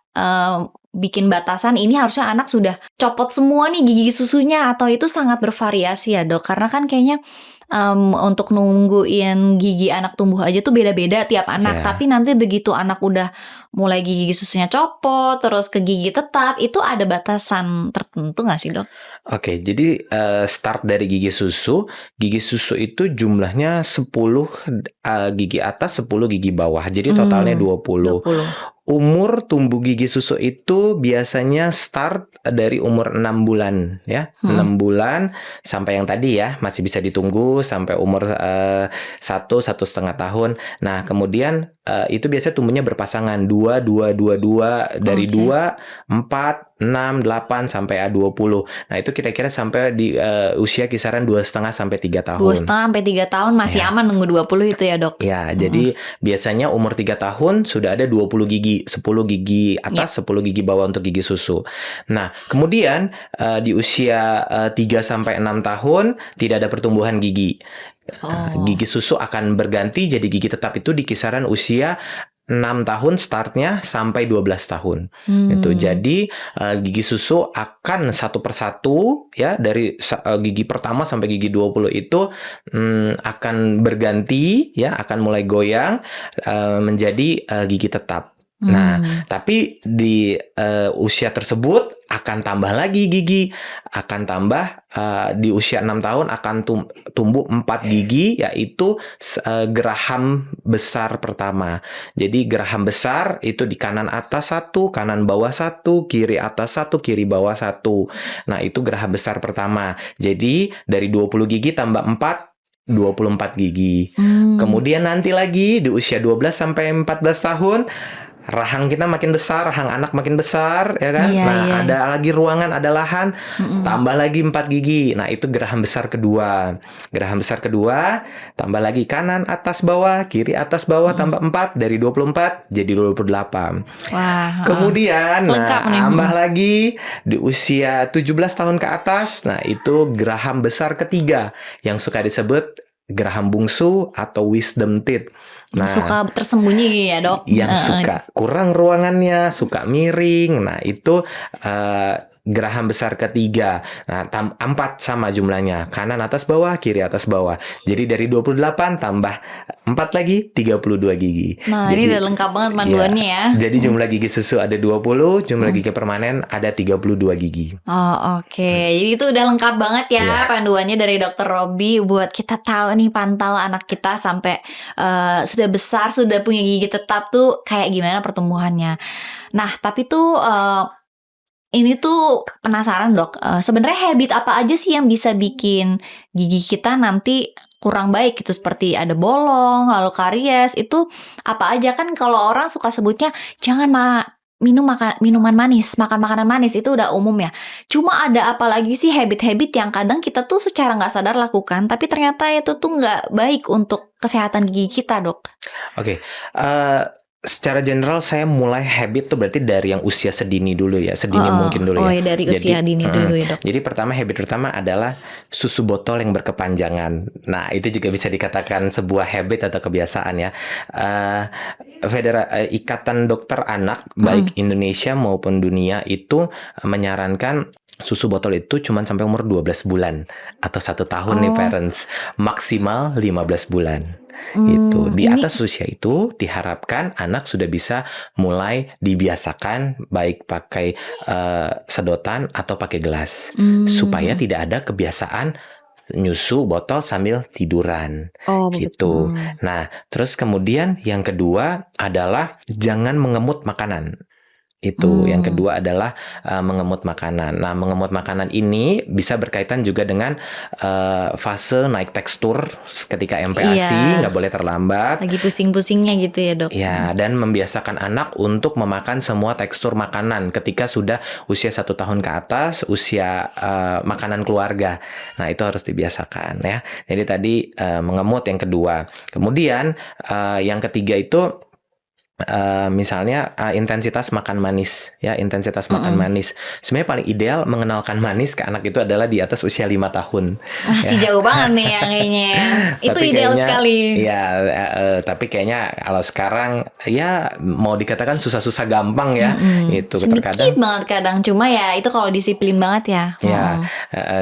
bikin batasan ini harusnya anak sudah copot semua nih gigi susunya, atau itu sangat bervariasi ya, Dok? Karena kan kayaknya untuk nungguin gigi anak tumbuh aja tuh beda-beda tiap anak. Tapi nanti begitu anak udah mulai gigi susunya copot terus ke gigi tetap, itu ada batasan tertentu nggak sih, Dok? Oke, jadi start dari gigi susu itu jumlahnya 10 gigi atas, 10 gigi bawah. Jadi totalnya 20. Umur tumbuh gigi susu itu biasanya start dari umur 6 bulan ya. 6 bulan sampai yang tadi ya, masih bisa ditunggu sampai umur 1,5 tahun. Nah, kemudian itu biasanya tumbuhnya berpasangan 2, 2, 2, 2 dari 2, 4, 6, 8 sampai 20. Nah, itu kira-kira sampai di usia kisaran 2,5 sampai 3 tahun. 2,5 sampai 3 tahun masih aman nunggu 20 itu ya, Dok? Ya, jadi biasanya umur 3 tahun sudah ada 20 gigi, 10 gigi atas, 10 gigi bawah untuk gigi susu. Nah, kemudian di usia 3 sampai 6 tahun tidak ada pertumbuhan gigi. Gigi susu akan berganti jadi gigi tetap itu di kisaran usia 6 tahun startnya sampai 12 tahun. Gitu. Jadi gigi susu akan satu persatu ya dari gigi pertama sampai gigi 20 itu akan berganti ya, akan mulai goyang menjadi gigi tetap. Nah, tapi di usia tersebut akan tambah lagi gigi, akan tambah di usia 6 tahun akan tumbuh 4 gigi, yaitu geraham besar pertama. Jadi geraham besar itu di kanan atas 1, kanan bawah 1, kiri atas 1, kiri bawah 1. Nah, itu geraham besar pertama. Jadi dari 20 gigi tambah 4, 24 gigi. Kemudian nanti lagi di usia 12 sampai 14 tahun, rahang kita makin besar, rahang anak makin besar, ya kan? Iya, Nah, iya. ada lagi ruangan, ada lahan, tambah lagi 4 gigi. Nah, itu geraham besar kedua. Geraham besar kedua, tambah lagi kanan, atas, bawah, kiri, atas, bawah, tambah 4. Dari 24 jadi 28. Wah, Kemudian, lengkap nih. tambah lagi di usia 17 tahun ke atas, nah itu geraham besar ketiga yang suka disebut geraham bungsu atau wisdom teeth. Nah, Suka tersembunyi ya, Dok? yang suka kurang ruangannya, suka miring, nah itu geraham besar ketiga. Nah, 4 sama jumlahnya. Kanan atas bawah, kiri atas bawah. Jadi dari 28 tambah 4 lagi 32 gigi. Nah, ini udah lengkap banget panduannya ya. Jadi jumlah gigi susu ada 20, jumlah gigi permanen ada 32 gigi. Oh, oke. Jadi itu udah lengkap banget ya panduannya dari Dokter Robby buat kita tahu nih pantau anak kita sampai sudah besar, sudah punya gigi tetap tuh kayak gimana pertumbuhannya. Nah, tapi tuh ini tuh penasaran, Dok. Sebenarnya habit apa aja sih yang bisa bikin gigi kita nanti kurang baik gitu, seperti ada bolong, lalu karies, itu apa aja? Kan kalau orang suka sebutnya jangan minuman manis, makan makanan manis, itu udah umum ya. Cuma ada apa lagi sih habit-habit yang kadang kita tuh secara nggak sadar lakukan, tapi ternyata itu tuh nggak baik untuk kesehatan gigi kita, Dok. Oke, secara general saya mulai habit tuh berarti dari yang usia sedini dulu ya, sedini mungkin dulu ya. Oh, dari usia dini dulu ya, Dok. Jadi habit pertama adalah susu botol yang berkepanjangan. Nah, itu juga bisa dikatakan sebuah habit atau kebiasaan ya. Ikatan Dokter Anak baik Indonesia maupun dunia itu menyarankan susu botol itu cuma sampai umur 12 bulan atau 1 tahun nih parents, maksimal 15 bulan. Itu di atas usia itu diharapkan anak sudah bisa mulai dibiasakan baik pakai sedotan atau pakai gelas supaya tidak ada kebiasaan nyusu botol sambil tiduran gitu. Nah, terus kemudian yang kedua adalah jangan mengemut makanan. Itu yang kedua adalah mengemut makanan. Nah, mengemut makanan ini bisa berkaitan juga dengan fase naik tekstur ketika MPASI, nggak boleh terlambat. Lagi pusing-pusingnya gitu ya, Dok. Ya, dan membiasakan anak untuk memakan semua tekstur makanan ketika sudah usia 1 tahun ke atas, usia makanan keluarga. Nah, itu harus dibiasakan ya. Jadi tadi mengemut yang kedua. Kemudian yang ketiga itu misalnya intensitas makan manis ya, intensitas makan manis. Sebenarnya paling ideal mengenalkan manis ke anak itu adalah di atas usia 5 tahun. Masih jauh banget nih yang kayaknya. Itu Tapi ideal kayaknya, sekali. Ya, tapi kayaknya kalau sekarang ya mau dikatakan susah-susah gampang ya. Itu Sedikit terkadang banget kadang, cuma ya itu kalau disiplin banget ya. ya,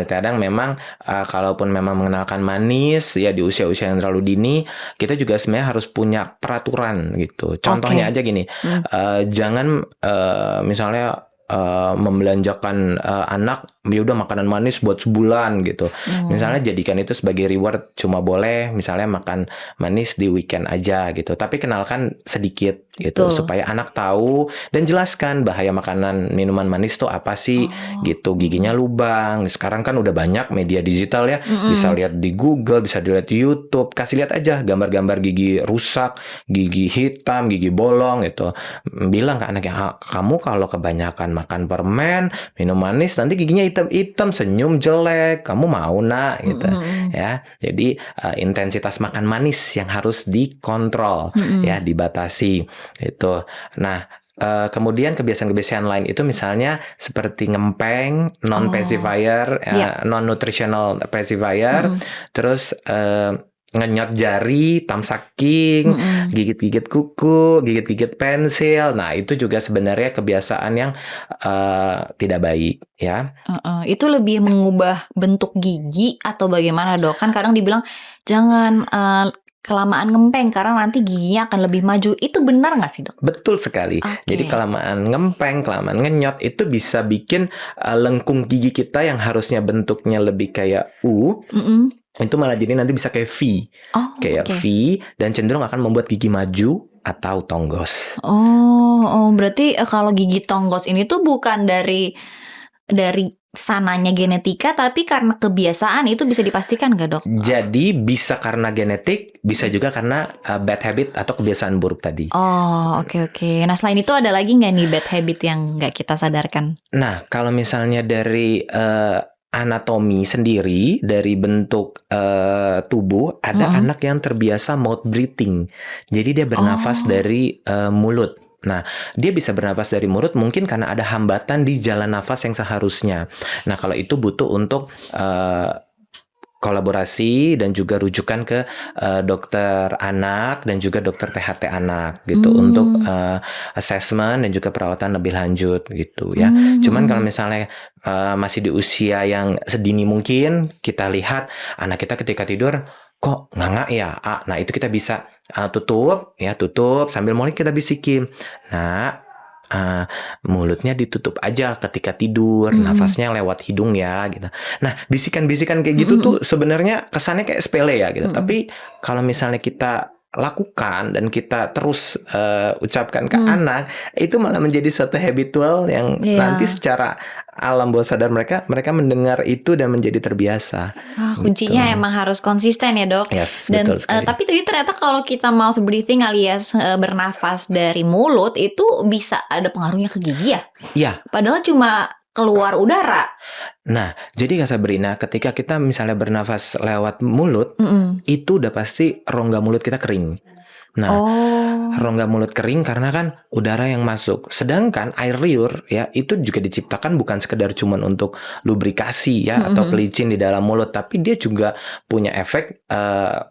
kadang memang kalaupun memang mengenalkan manis ya di usia-usia yang terlalu dini, kita juga sebenarnya harus punya peraturan gitu. Contohnya aja gini, jangan misalnya membelanjakan anak ya udah makanan manis buat sebulan gitu. Misalnya jadikan itu sebagai reward, cuma boleh misalnya makan manis di weekend aja gitu. Tapi kenalkan sedikit gitu supaya anak tahu dan jelaskan bahaya makanan minuman manis tuh apa sih gitu. Giginya lubang. Sekarang kan udah banyak media digital ya. Bisa lihat di Google, bisa dilihat di YouTube. Kasih lihat aja gambar-gambar gigi rusak, gigi hitam, gigi bolong gitu. Bilang ke anaknya, kamu kalau kebanyakan makan permen, minum manis, nanti giginya hitam-hitam, senyum jelek, kamu mau nak gitu ya. Jadi intensitas makan manis yang harus dikontrol ya, dibatasi itu. Nah, kemudian kebiasaan-kebiasaan lain itu misalnya seperti ngempeng, non-pacifier, non-nutritional pacifier, terus ngenyot jari, thumb sucking, gigit-gigit kuku, gigit-gigit pensil. Nah, itu juga sebenarnya kebiasaan yang tidak baik ya. Itu lebih mengubah bentuk gigi atau bagaimana, Dok? Kan kadang dibilang jangan kelamaan ngempeng karena nanti giginya akan lebih maju. Itu benar nggak sih, Dok? Betul sekali. Jadi Oke. kelamaan ngempeng, kelamaan ngenyot itu bisa bikin lengkung gigi kita yang harusnya bentuknya lebih kayak U, Mm-mm. itu malah jadi nanti bisa kayak V. Oh, Kayak oke. V dan cenderung akan membuat gigi maju atau tonggos. Berarti kalau gigi tonggos ini tuh bukan dari sananya genetika, tapi karena kebiasaan itu bisa dipastikan nggak, Dok? Jadi bisa karena genetik, bisa juga karena bad habit atau kebiasaan buruk tadi. Oh, oke. Nah, selain itu ada lagi nggak nih bad habit yang nggak kita sadarkan? Nah, kalau misalnya dari anatomi sendiri, dari bentuk tubuh, ada Mm-mm. anak yang terbiasa mouth breathing. Jadi dia bernafas Oh, dari mulut. Nah, dia bisa bernafas dari mulut mungkin karena ada hambatan di jalan nafas yang seharusnya. Nah, kalau itu butuh untuk kolaborasi dan juga rujukan ke dokter anak dan juga dokter THT anak gitu untuk assessment dan juga perawatan lebih lanjut gitu ya. Cuman kalau misalnya masih di usia yang sedini mungkin, kita lihat anak kita ketika tidur kok nganga ya. Nah, itu kita bisa tutup sambil mulai kita bisikin. Nah, mulutnya ditutup aja ketika tidur, nafasnya lewat hidung ya gitu. Nah, bisikan-bisikan kayak gitu tuh sebenarnya kesannya kayak sepele ya gitu. Tapi kalau misalnya kita lakukan dan kita terus ucapkan ke anak, itu malah menjadi suatu habitual yang nanti iya. secara alam bawah sadar mereka mendengar itu dan menjadi terbiasa gitu. Kuncinya emang harus konsisten ya, Dok. Yes, Dan betul sekali. tapi tadi ternyata kalau kita mouth breathing alias bernafas dari mulut itu bisa ada pengaruhnya ke gigi ya? Iya. Padahal cuma keluar udara. Nah, jadi Kak Sabrina, ketika kita misalnya bernafas lewat mulut, itu udah pasti rongga mulut kita kering. Nah, rongga mulut kering karena kan udara yang masuk. Sedangkan air liur ya itu juga diciptakan bukan sekedar cuman untuk lubrikasi ya atau pelicin di dalam mulut, tapi dia juga punya efek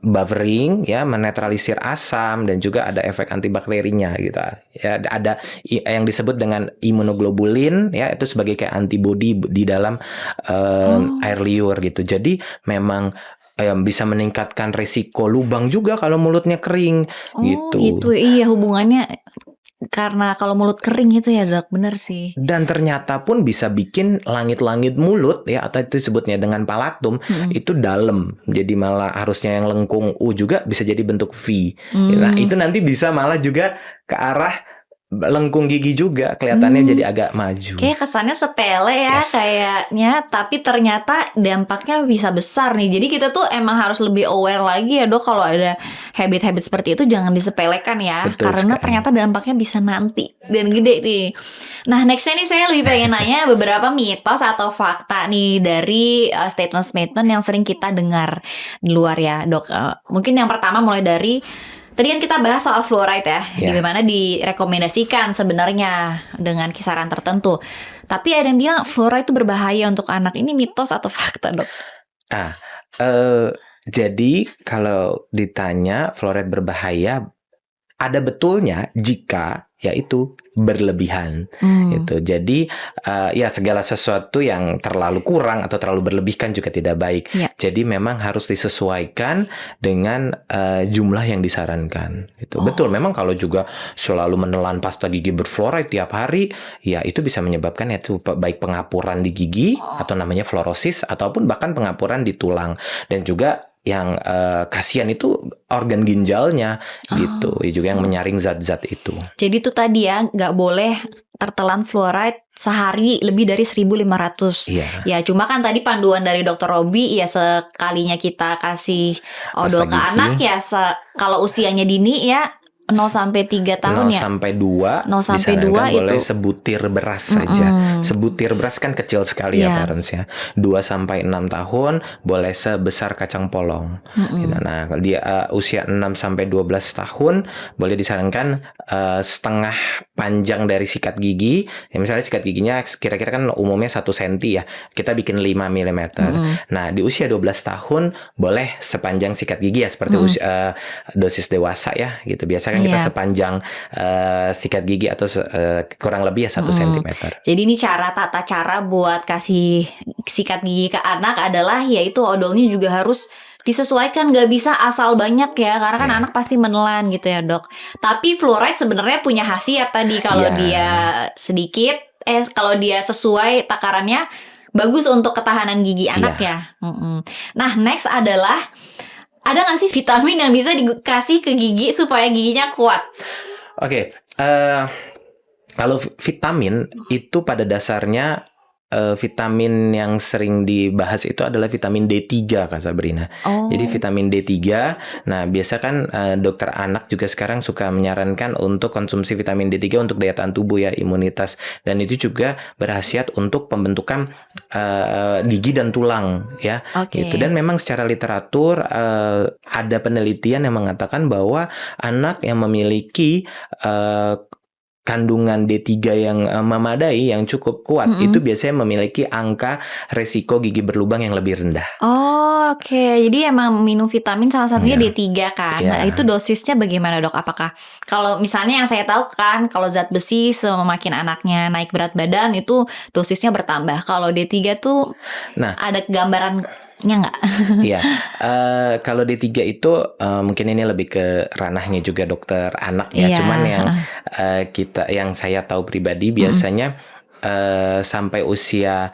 buffering ya, menetralisir asam dan juga ada efek antibakterinya gitu. Ya, ada yang disebut dengan imunoglobulin ya, itu sebagai kayak antibodi di dalam air liur gitu. Jadi memang bisa meningkatkan resiko lubang juga kalau mulutnya kering gitu. Iya hubungannya karena kalau mulut kering itu ya, Dok. Bener sih. Dan ternyata pun bisa bikin langit-langit mulut ya, atau itu disebutnya dengan palatum, itu dalam. Jadi malah harusnya yang lengkung U juga bisa jadi bentuk V. Nah, itu nanti bisa malah juga ke arah lengkung gigi juga, kelihatannya jadi agak maju. Kayak kesannya sepele ya, Yes. kayaknya, tapi ternyata dampaknya bisa besar nih. Jadi kita tuh emang harus lebih aware lagi ya, Dok, kalau ada habit-habit seperti itu jangan disepelekan ya. Betul Karena sekali. ternyata dampaknya bisa nanti dan gede nih. Nah, nextnya nih saya lebih pengen nanya beberapa mitos atau fakta nih dari statement-statement yang sering kita dengar di luar ya, Dok. Mungkin yang pertama mulai dari tadi kan kita bahas soal fluoride ya, Ya. dimana direkomendasikan sebenarnya dengan kisaran tertentu. Tapi ada yang bilang fluoride itu berbahaya untuk anak. Ini mitos atau fakta, Dok? Jadi kalau ditanya fluoride berbahaya, ada betulnya jika yaitu berlebihan gitu. Jadi ya segala sesuatu yang terlalu kurang atau terlalu berlebih kan juga tidak baik. Ya. Jadi memang harus disesuaikan dengan jumlah yang disarankan gitu. Betul, memang kalau juga selalu menelan pasta gigi berfluoride tiap hari, ya itu bisa menyebabkan yaitu baik pengapuran di gigi atau namanya fluorosis ataupun bahkan pengapuran di tulang, dan juga yang kasihan itu organ ginjalnya gitu, juga yang menyaring zat-zat itu. Jadi itu tadi ya, nggak boleh tertelan fluoride sehari lebih dari 1.500. Iya. Ya cuma kan tadi panduan dari Dr. Robi ya sekalinya kita kasih odol Pasta ke gigi. anak ya kalau usianya dini ya 0 sampai 3 tahun 0 ya. sampai 2 0 sampai disarankan 2 boleh itu. sebutir beras saja. Sebutir beras kan kecil sekali ya parents ya. 2 sampai 6 tahun boleh sebesar kacang polong. Gitu. Nah, kalau dia usia 6 sampai 12 tahun boleh disarankan setengah panjang dari sikat gigi. Ya, misalnya sikat giginya kira-kira kan umumnya 1 cm ya. Kita bikin 5 mm. Nah, di usia 12 tahun boleh sepanjang sikat gigi ya, seperti dosis dewasa ya gitu. Biasanya kan kita sepanjang sikat gigi atau kurang lebih ya 1 cm. Jadi ini tata cara buat kasih sikat gigi ke anak adalah yaitu odolnya juga harus disesuaikan, nggak bisa asal banyak ya, karena kan Iya. anak pasti menelan gitu ya dok. Tapi fluoride sebenarnya punya khasiat tadi, kalau Iya. dia sedikit, kalau dia sesuai takarannya, bagus untuk ketahanan gigi anak Iya. ya. Nah next adalah, ada nggak sih vitamin yang bisa dikasih ke gigi supaya giginya kuat? Oke, kalau vitamin itu pada dasarnya vitamin yang sering dibahas itu adalah vitamin D3 Kak Sabrina. Jadi Oh. vitamin D3, nah biasa kan dokter anak juga sekarang suka menyarankan untuk konsumsi vitamin D3 untuk daya tahan tubuh ya, imunitas. Dan itu juga berkhasiat untuk pembentukan gigi dan tulang ya. Oke. Gitu. Dan memang secara literatur ada penelitian yang mengatakan bahwa anak yang memiliki kandungan D3 yang memadai, yang cukup kuat, itu biasanya memiliki angka resiko gigi berlubang yang lebih rendah. Oh, oke. Jadi emang minum vitamin salah satunya Iya. D3 kan. Iya. Nah, itu dosisnya bagaimana dok? Apakah kalau misalnya yang saya tahu kan, kalau zat besi semakin anaknya naik berat badan itu dosisnya bertambah. Kalau D3 tuh Nah, ada gambarannya nggak? Iya, kalau D3 itu mungkin ini lebih ke ranahnya juga dokter anak ya. Iya, Cuman yang saya tahu pribadi biasanya sampai usia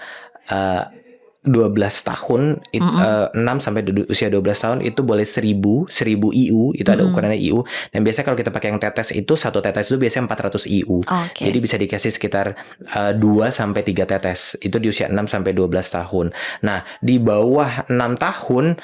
12 tahun, 6 sampai usia 12 tahun itu boleh 1000 IU, itu ada ukurannya IU. Dan biasanya kalau kita pakai yang tetes itu, satu tetes itu biasanya 400 IU. Oke. Jadi bisa dikasih sekitar 2 sampai 3 tetes. Itu di usia 6 sampai 12 tahun. Nah, di bawah 6 tahun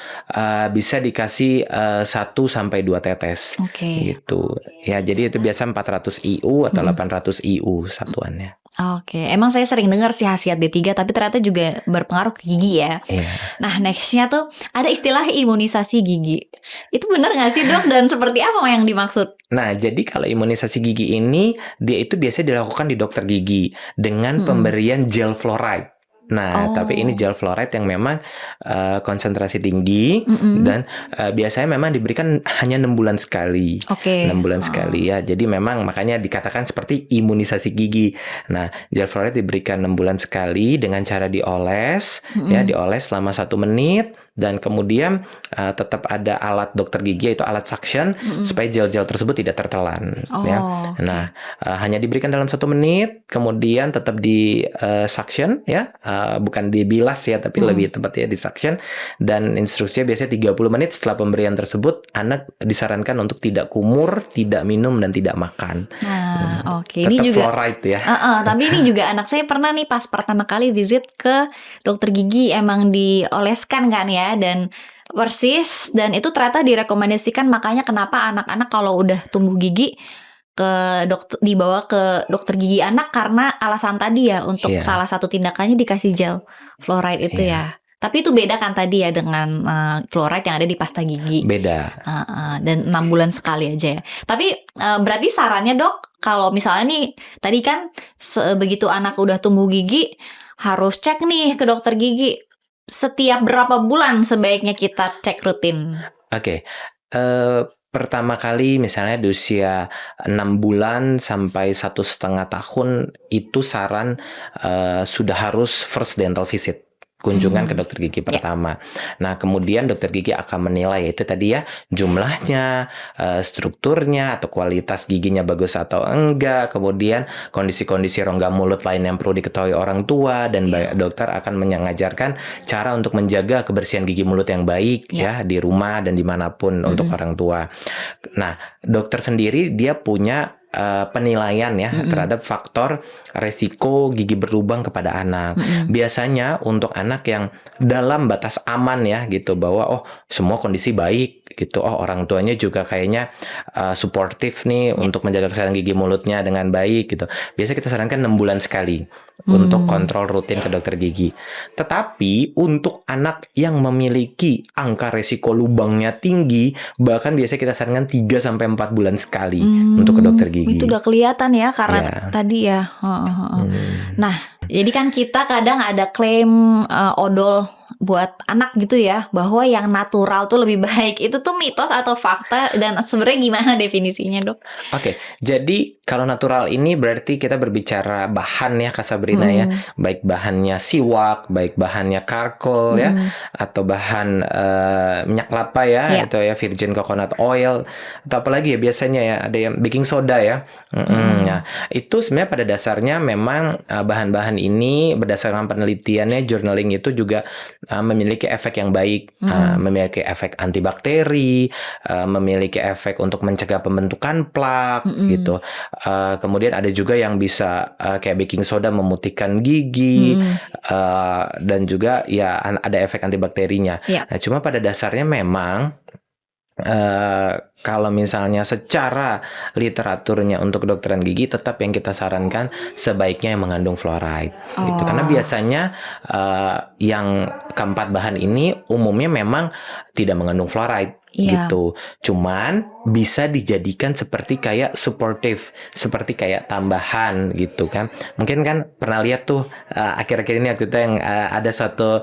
bisa dikasih 1 sampai 2 tetes. Oke. Gitu. Ya, jadi itu biasa 400 IU atau 800 IU satuannya. Oke, emang saya sering dengar sih khasiat D3, tapi ternyata juga berpengaruh ke gigi ya. Iya. Nah, nextnya tuh ada istilah imunisasi gigi. Itu benar nggak sih dok? Dan seperti apa yang dimaksud? Nah, jadi kalau imunisasi gigi ini, dia itu biasanya dilakukan di dokter gigi dengan pemberian gel fluoride. Nah, tapi ini gel fluoride yang memang konsentrasi tinggi dan biasanya memang diberikan hanya 6 bulan sekali. Oke. 6 bulan sekali ya. Jadi memang makanya dikatakan seperti imunisasi gigi. Nah, gel fluoride diberikan 6 bulan sekali dengan cara dioles, ya, dioles selama 1 menit. Dan kemudian tetap ada alat dokter gigi, yaitu alat suction, supaya gel-gel tersebut tidak tertelan. Ya. Nah, hanya diberikan dalam 1 menit, kemudian tetap di suction, ya, bukan dibilas ya, tapi lebih tepatnya di suction. Dan instruksinya biasanya 30 menit setelah pemberian tersebut, anak disarankan untuk tidak kumur, tidak minum, dan tidak makan. Nah, oke. Tetap Ini juga fluoride ya. tapi ini juga anak saya pernah nih pas pertama kali visit ke dokter gigi, emang dioleskan kan ya, dan persis, dan itu ternyata direkomendasikan. Makanya kenapa anak-anak kalau udah tumbuh gigi dibawa ke dokter gigi anak, karena alasan tadi ya, untuk salah satu tindakannya dikasih gel fluoride itu ya. Tapi itu beda kan tadi ya dengan fluoride yang ada di pasta gigi. Beda. Dan 6 bulan sekali aja ya. Tapi berarti sarannya dok, kalau misalnya nih tadi kan begitu anak udah tumbuh gigi harus cek nih ke dokter gigi. Setiap berapa bulan sebaiknya kita cek rutin? Oke. Pertama kali misalnya di usia 6 bulan sampai 1,5 tahun itu saran sudah harus first dental visit, kunjungan ke dokter gigi pertama. Nah, kemudian dokter gigi akan menilai itu tadi ya, jumlahnya, strukturnya, atau kualitas giginya bagus atau enggak, kemudian kondisi-kondisi rongga mulut lain yang perlu diketahui orang tua, dan dokter akan mengajarkan cara untuk menjaga kebersihan gigi mulut yang baik ya, di rumah dan dimanapun untuk orang tua. Nah, dokter sendiri dia punya penilaian ya terhadap faktor resiko gigi berlubang kepada anak. Biasanya untuk anak yang dalam batas aman ya gitu, bahwa semua kondisi baik gitu, orang tuanya juga kayaknya suportif nih untuk menjaga kesehatan gigi mulutnya dengan baik gitu. Biasa kita sarankan 6 bulan sekali untuk kontrol rutin ke dokter gigi. Tetapi untuk anak yang memiliki angka resiko lubangnya tinggi, bahkan biasanya kita sarankan 3 sampai 4 bulan sekali untuk ke dokter gigi. Itu udah kelihatan ya, karena tadi ya. Nah, jadi kan kita kadang ada klaim odol buat anak gitu ya, bahwa yang natural tuh lebih baik. Itu tuh mitos atau fakta dan sebenarnya gimana definisinya, Dok? Oke, jadi kalau natural ini berarti kita berbicara bahan ya Kak Sabrina ya, Mm-mm. baik bahannya siwak, baik bahannya charcoal ya, Mm-mm. atau bahan minyak kelapa ya, Iya. itu ya virgin coconut oil, atau apalagi ya biasanya ya ada yang baking soda ya. Nah, Mm-mm. itu sebenarnya pada dasarnya memang bahan-bahan ini berdasarkan penelitiannya journaling itu juga memiliki efek yang baik, Mm-mm. memiliki efek antibakteri, memiliki efek untuk mencegah pembentukan plak Mm-mm. gitu. Kemudian ada juga yang bisa kayak baking soda memutihkan gigi Mm-mm. dan juga ya ada efek antibakterinya. Iya. Nah, cuma pada dasarnya memang kalau misalnya secara literaturnya untuk kedokteran gigi tetap yang kita sarankan sebaiknya yang mengandung fluoride gitu. Karena Oh, biasanya yang keempat bahan ini umumnya memang tidak mengandung fluoride iya. gitu. Cuman bisa dijadikan seperti kayak supportive, seperti kayak tambahan gitu kan. Mungkin kan pernah lihat tuh akhir-akhir ini waktu itu yang ada suatu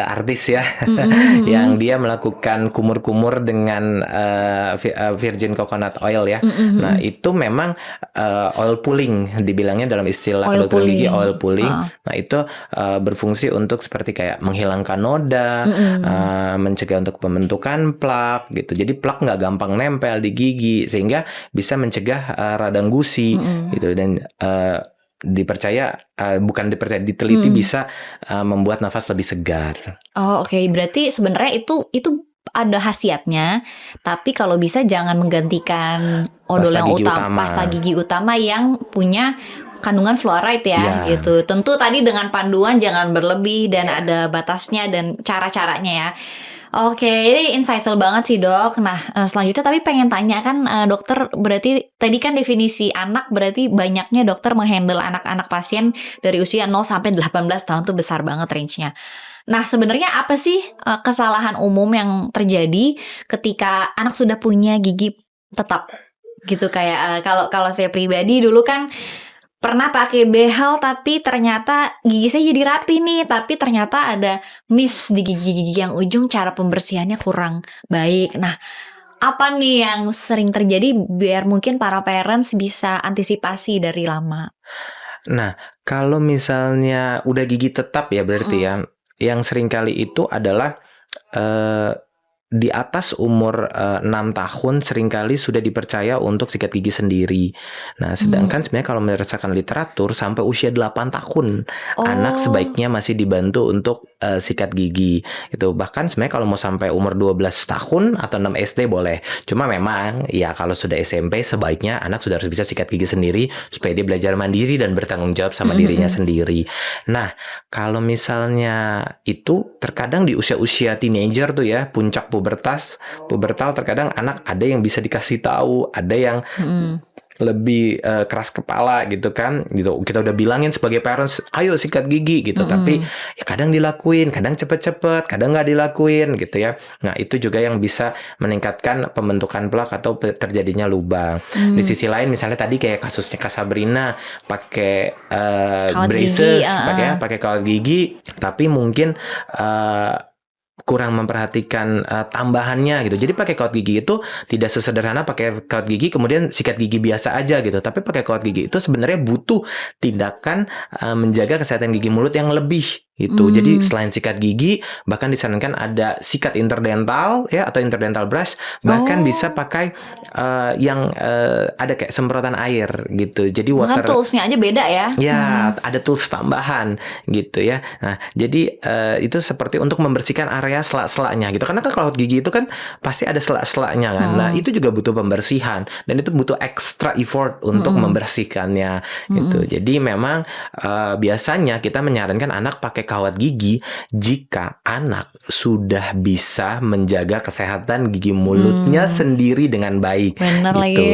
artis ya Mm-mm. yang Mm-mm. dia melakukan kumur-kumur dengan virgin coconut oil ya. Nah, Mm-mm. itu memang oil pulling dibilangnya dalam istilah Oil kedokteran gigi pulling. oil pulling. Heeh. Nah, itu berfungsi untuk seperti kayak menghilangkan noda, Mm-mm. mencegah untuk pembentukan plak gitu. Jadi plak nggak gampang nempel di gigi sehingga bisa mencegah radang gusi Mm-mm. gitu dan dipercaya bukan dipercaya diteliti Mm-mm. bisa membuat nafas lebih segar. Oh, oke. Berarti sebenarnya itu ada khasiatnya, tapi kalau bisa jangan menggantikan odol Pasta yang gigi utama. pasta gigi utama yang punya kandungan fluoride ya, Iya. gitu. Tentu tadi dengan panduan jangan berlebih dan ada batasnya dan cara-caranya ya. Oke, ini insightful banget sih, Dok. Nah, selanjutnya tapi pengen tanya kan, dokter berarti tadi kan definisi anak berarti banyaknya dokter menghandle anak-anak pasien dari usia 0 sampai 18 tahun tuh besar banget range-nya. Nah, sebenarnya apa sih kesalahan umum yang terjadi ketika anak sudah punya gigi tetap gitu kayak kalau kalau saya pribadi dulu kan pernah pakai behel tapi ternyata gigi saya jadi rapi nih, tapi ternyata ada miss di gigi-gigi yang ujung cara pembersihannya kurang baik. Nah, apa nih yang sering terjadi biar mungkin para parents bisa antisipasi dari lama? Nah, kalau misalnya udah gigi tetap ya berarti Mm. ya, yang sering kali itu adalah eh, di atas umur 6 tahun seringkali sudah dipercaya untuk sikat gigi sendiri. Nah, sedangkan sebenarnya kalau berdasarkan literatur sampai usia 8 tahun anak Oh. sebaiknya masih dibantu untuk sikat gigi. Itu bahkan sebenarnya kalau mau sampai umur 12 tahun atau 6 SD boleh. Cuma memang ya kalau sudah SMP sebaiknya anak sudah harus bisa sikat gigi sendiri supaya dia belajar mandiri dan bertanggung jawab sama dirinya sendiri. Nah, kalau misalnya itu terkadang di usia-usia teenager tuh ya, puncak pubertal terkadang anak ada yang bisa dikasih tahu, ada yang Mm-mm. lebih keras kepala gitu kan gitu. Kita udah bilangin sebagai parents ayo sikat gigi gitu, tapi ya kadang dilakuin, kadang cepet-cepet, kadang nggak dilakuin gitu ya. Nah, itu juga yang bisa meningkatkan pembentukan plak atau terjadinya lubang. Di sisi lain misalnya tadi kayak kasusnya Kak Sabrina pakai Kawat gigi, braces, pakai kawat gigi, tapi mungkin kurang memperhatikan tambahannya gitu. Jadi pakai kawat gigi itu tidak sesederhana pakai kawat gigi kemudian sikat gigi biasa aja gitu. Tapi pakai kawat gigi itu sebenarnya butuh tindakan menjaga kesehatan gigi mulut yang lebih gitu. Jadi selain sikat gigi bahkan disarankan ada sikat interdental ya atau interdental brush, bahkan bisa pakai yang ada kayak semprotan air gitu. Jadi Bahkan water toolsnya aja beda ya. ya, ada tools tambahan gitu ya. Nah, jadi itu seperti untuk membersihkan area sela-selanya gitu. Karena kan kawat gigi itu kan pasti ada sela-selanya kan. Nah, itu juga butuh pembersihan dan itu butuh extra effort untuk membersihkannya gitu. Jadi memang biasanya kita menyarankan anak pakai kawat gigi jika anak sudah bisa menjaga kesehatan gigi mulutnya sendiri dengan baik Bener gitu. lagi.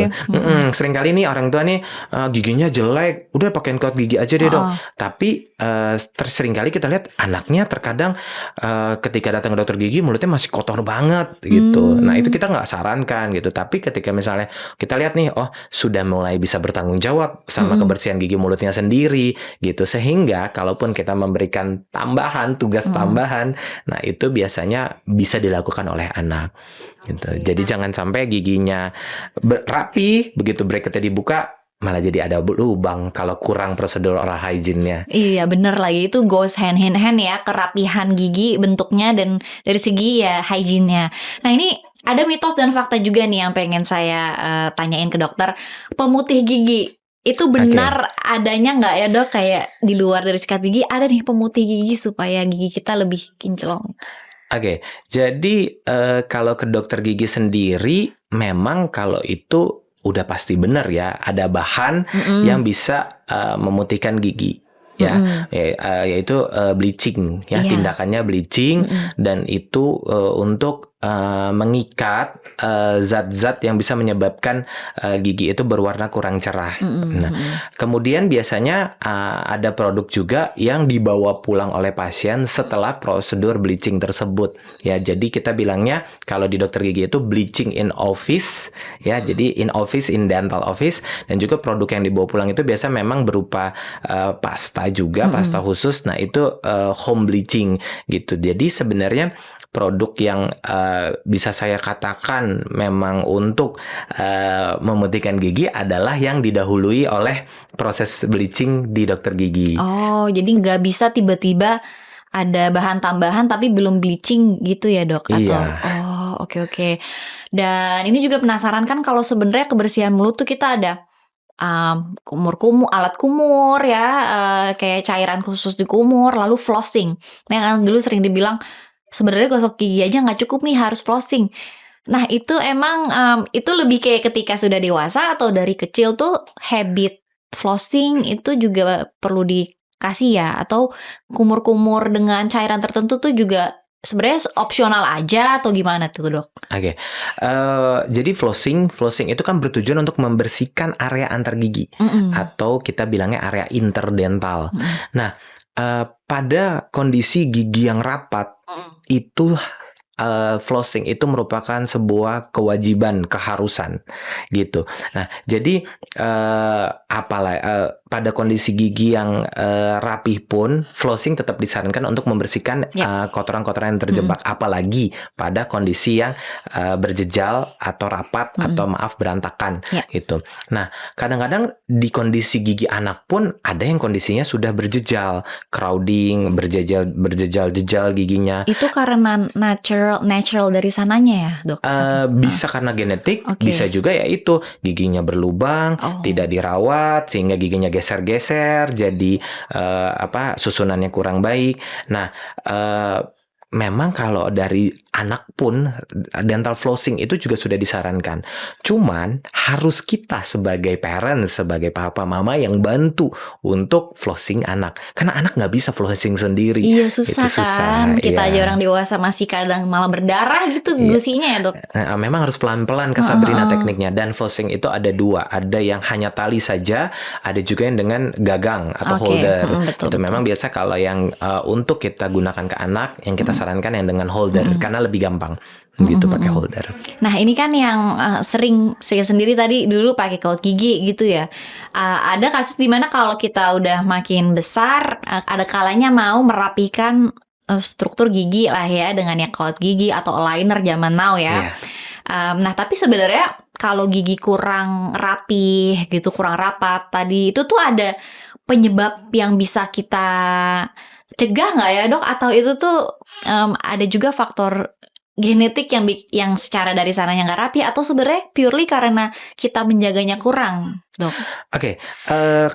Seringkali nih orang tua nih giginya jelek, udah pakein kawat gigi aja deh dok. Tapi seringkali kita lihat anaknya terkadang ketika datang ke dokter gigi mulutnya masih kotor banget gitu. Nah, itu kita nggak sarankan gitu. Tapi ketika misalnya kita lihat nih, oh sudah mulai bisa bertanggung jawab sama kebersihan gigi mulutnya sendiri gitu, sehingga kalaupun kita memberikan tambahan, tugas tambahan. Nah, itu biasanya bisa dilakukan oleh anak gitu. Jadi jangan sampai giginya rapi, begitu bracketnya dibuka malah jadi ada lubang kalau kurang prosedur oral hygiene-nya. Iya bener lagi, itu goes hand in hand ya, kerapihan gigi bentuknya dan dari segi ya hygiene-nya. Nah ini ada mitos dan fakta juga nih yang pengen saya tanyain ke dokter. Pemutih gigi itu benar adanya nggak ya dok? Kayak di luar dari sikat gigi ada nih pemutih gigi supaya gigi kita lebih kinclong. Oke, jadi kalau ke dokter gigi sendiri, memang kalau itu udah pasti benar ya, ada bahan yang bisa memutihkan gigi. Ya, yaitu bleaching ya, tindakannya bleaching dan itu untuk mengikat zat-zat yang bisa menyebabkan gigi itu berwarna kurang cerah. Nah, kemudian biasanya ada produk juga yang dibawa pulang oleh pasien setelah prosedur bleaching tersebut. Ya, jadi kita bilangnya kalau di dokter gigi itu bleaching in office ya, jadi in office, in dental office, dan juga produk yang dibawa pulang itu biasa memang berupa pasta juga, pasta khusus. Nah, itu home bleaching gitu. Jadi sebenarnya produk yang bisa saya katakan memang untuk memutihkan gigi adalah yang didahului oleh proses bleaching di dokter gigi. Oh, jadi nggak bisa tiba-tiba ada bahan tambahan tapi belum bleaching gitu ya dok? Atau oke. Dan ini juga penasaran kan kalau sebenarnya kebersihan mulut tuh kita ada alat kumur ya, kayak cairan khusus di kumur, lalu flossing. Nah, yang dulu sering dibilang sebenarnya gosok gigi aja nggak cukup nih, harus flossing. Nah, itu emang itu lebih kayak ketika sudah dewasa atau dari kecil tuh habit flossing itu juga perlu dikasih ya? Atau kumur-kumur dengan cairan tertentu tuh juga sebenarnya opsional aja atau gimana tuh dok? Oke, jadi flossing itu kan bertujuan untuk membersihkan area antar gigi atau kita bilangnya area interdental. Nah, pada kondisi gigi yang rapat itu flossing itu merupakan sebuah kewajiban, keharusan gitu. Nah, jadi pada kondisi gigi yang rapih pun flossing tetap disarankan untuk membersihkan kotoran-kotoran yang terjebak, apalagi pada kondisi yang berjejal atau rapat atau maaf berantakan gitu. Nah, kadang-kadang di kondisi gigi anak pun ada yang kondisinya sudah berjejal, crowding, berjejal giginya. Itu karena natural dari sananya ya dok? Bisa karena genetik, bisa juga ya itu giginya berlubang, tidak dirawat sehingga giginya geser-geser, jadi susunannya kurang baik. Nah, memang kalau dari anak pun dental flossing itu juga sudah disarankan. Cuman harus kita sebagai parents, sebagai papa mama yang bantu untuk flossing anak. Karena anak nggak bisa flossing sendiri. Iya susah kan. Kita aja orang dewasa masih kadang malah berdarah gitu gusinya ya dok. Memang harus pelan-pelan Kak Sabrina tekniknya. Dan flossing itu ada dua. Ada yang hanya tali saja, ada juga yang dengan gagang atau holder. Betul. Memang biasa kalau yang untuk kita gunakan ke anak, yang kita sarankan yang dengan holder karena lebih gampang gitu pakai holder. Nah ini kan yang sering saya sendiri tadi dulu pakai kaut gigi gitu ya. Ada kasus dimana kalau kita udah makin besar, ada kalanya mau merapikan struktur gigi lah ya dengan yang kaut gigi atau aligner zaman now ya. Nah tapi sebenarnya kalau gigi kurang rapih gitu, kurang rapat tadi itu tuh ada penyebab yang bisa kita cegah nggak ya dok? Atau itu tuh ada juga faktor genetik yang secara dari sananya nggak rapi, atau sebenarnya purely karena kita menjaganya kurang dok? Oke,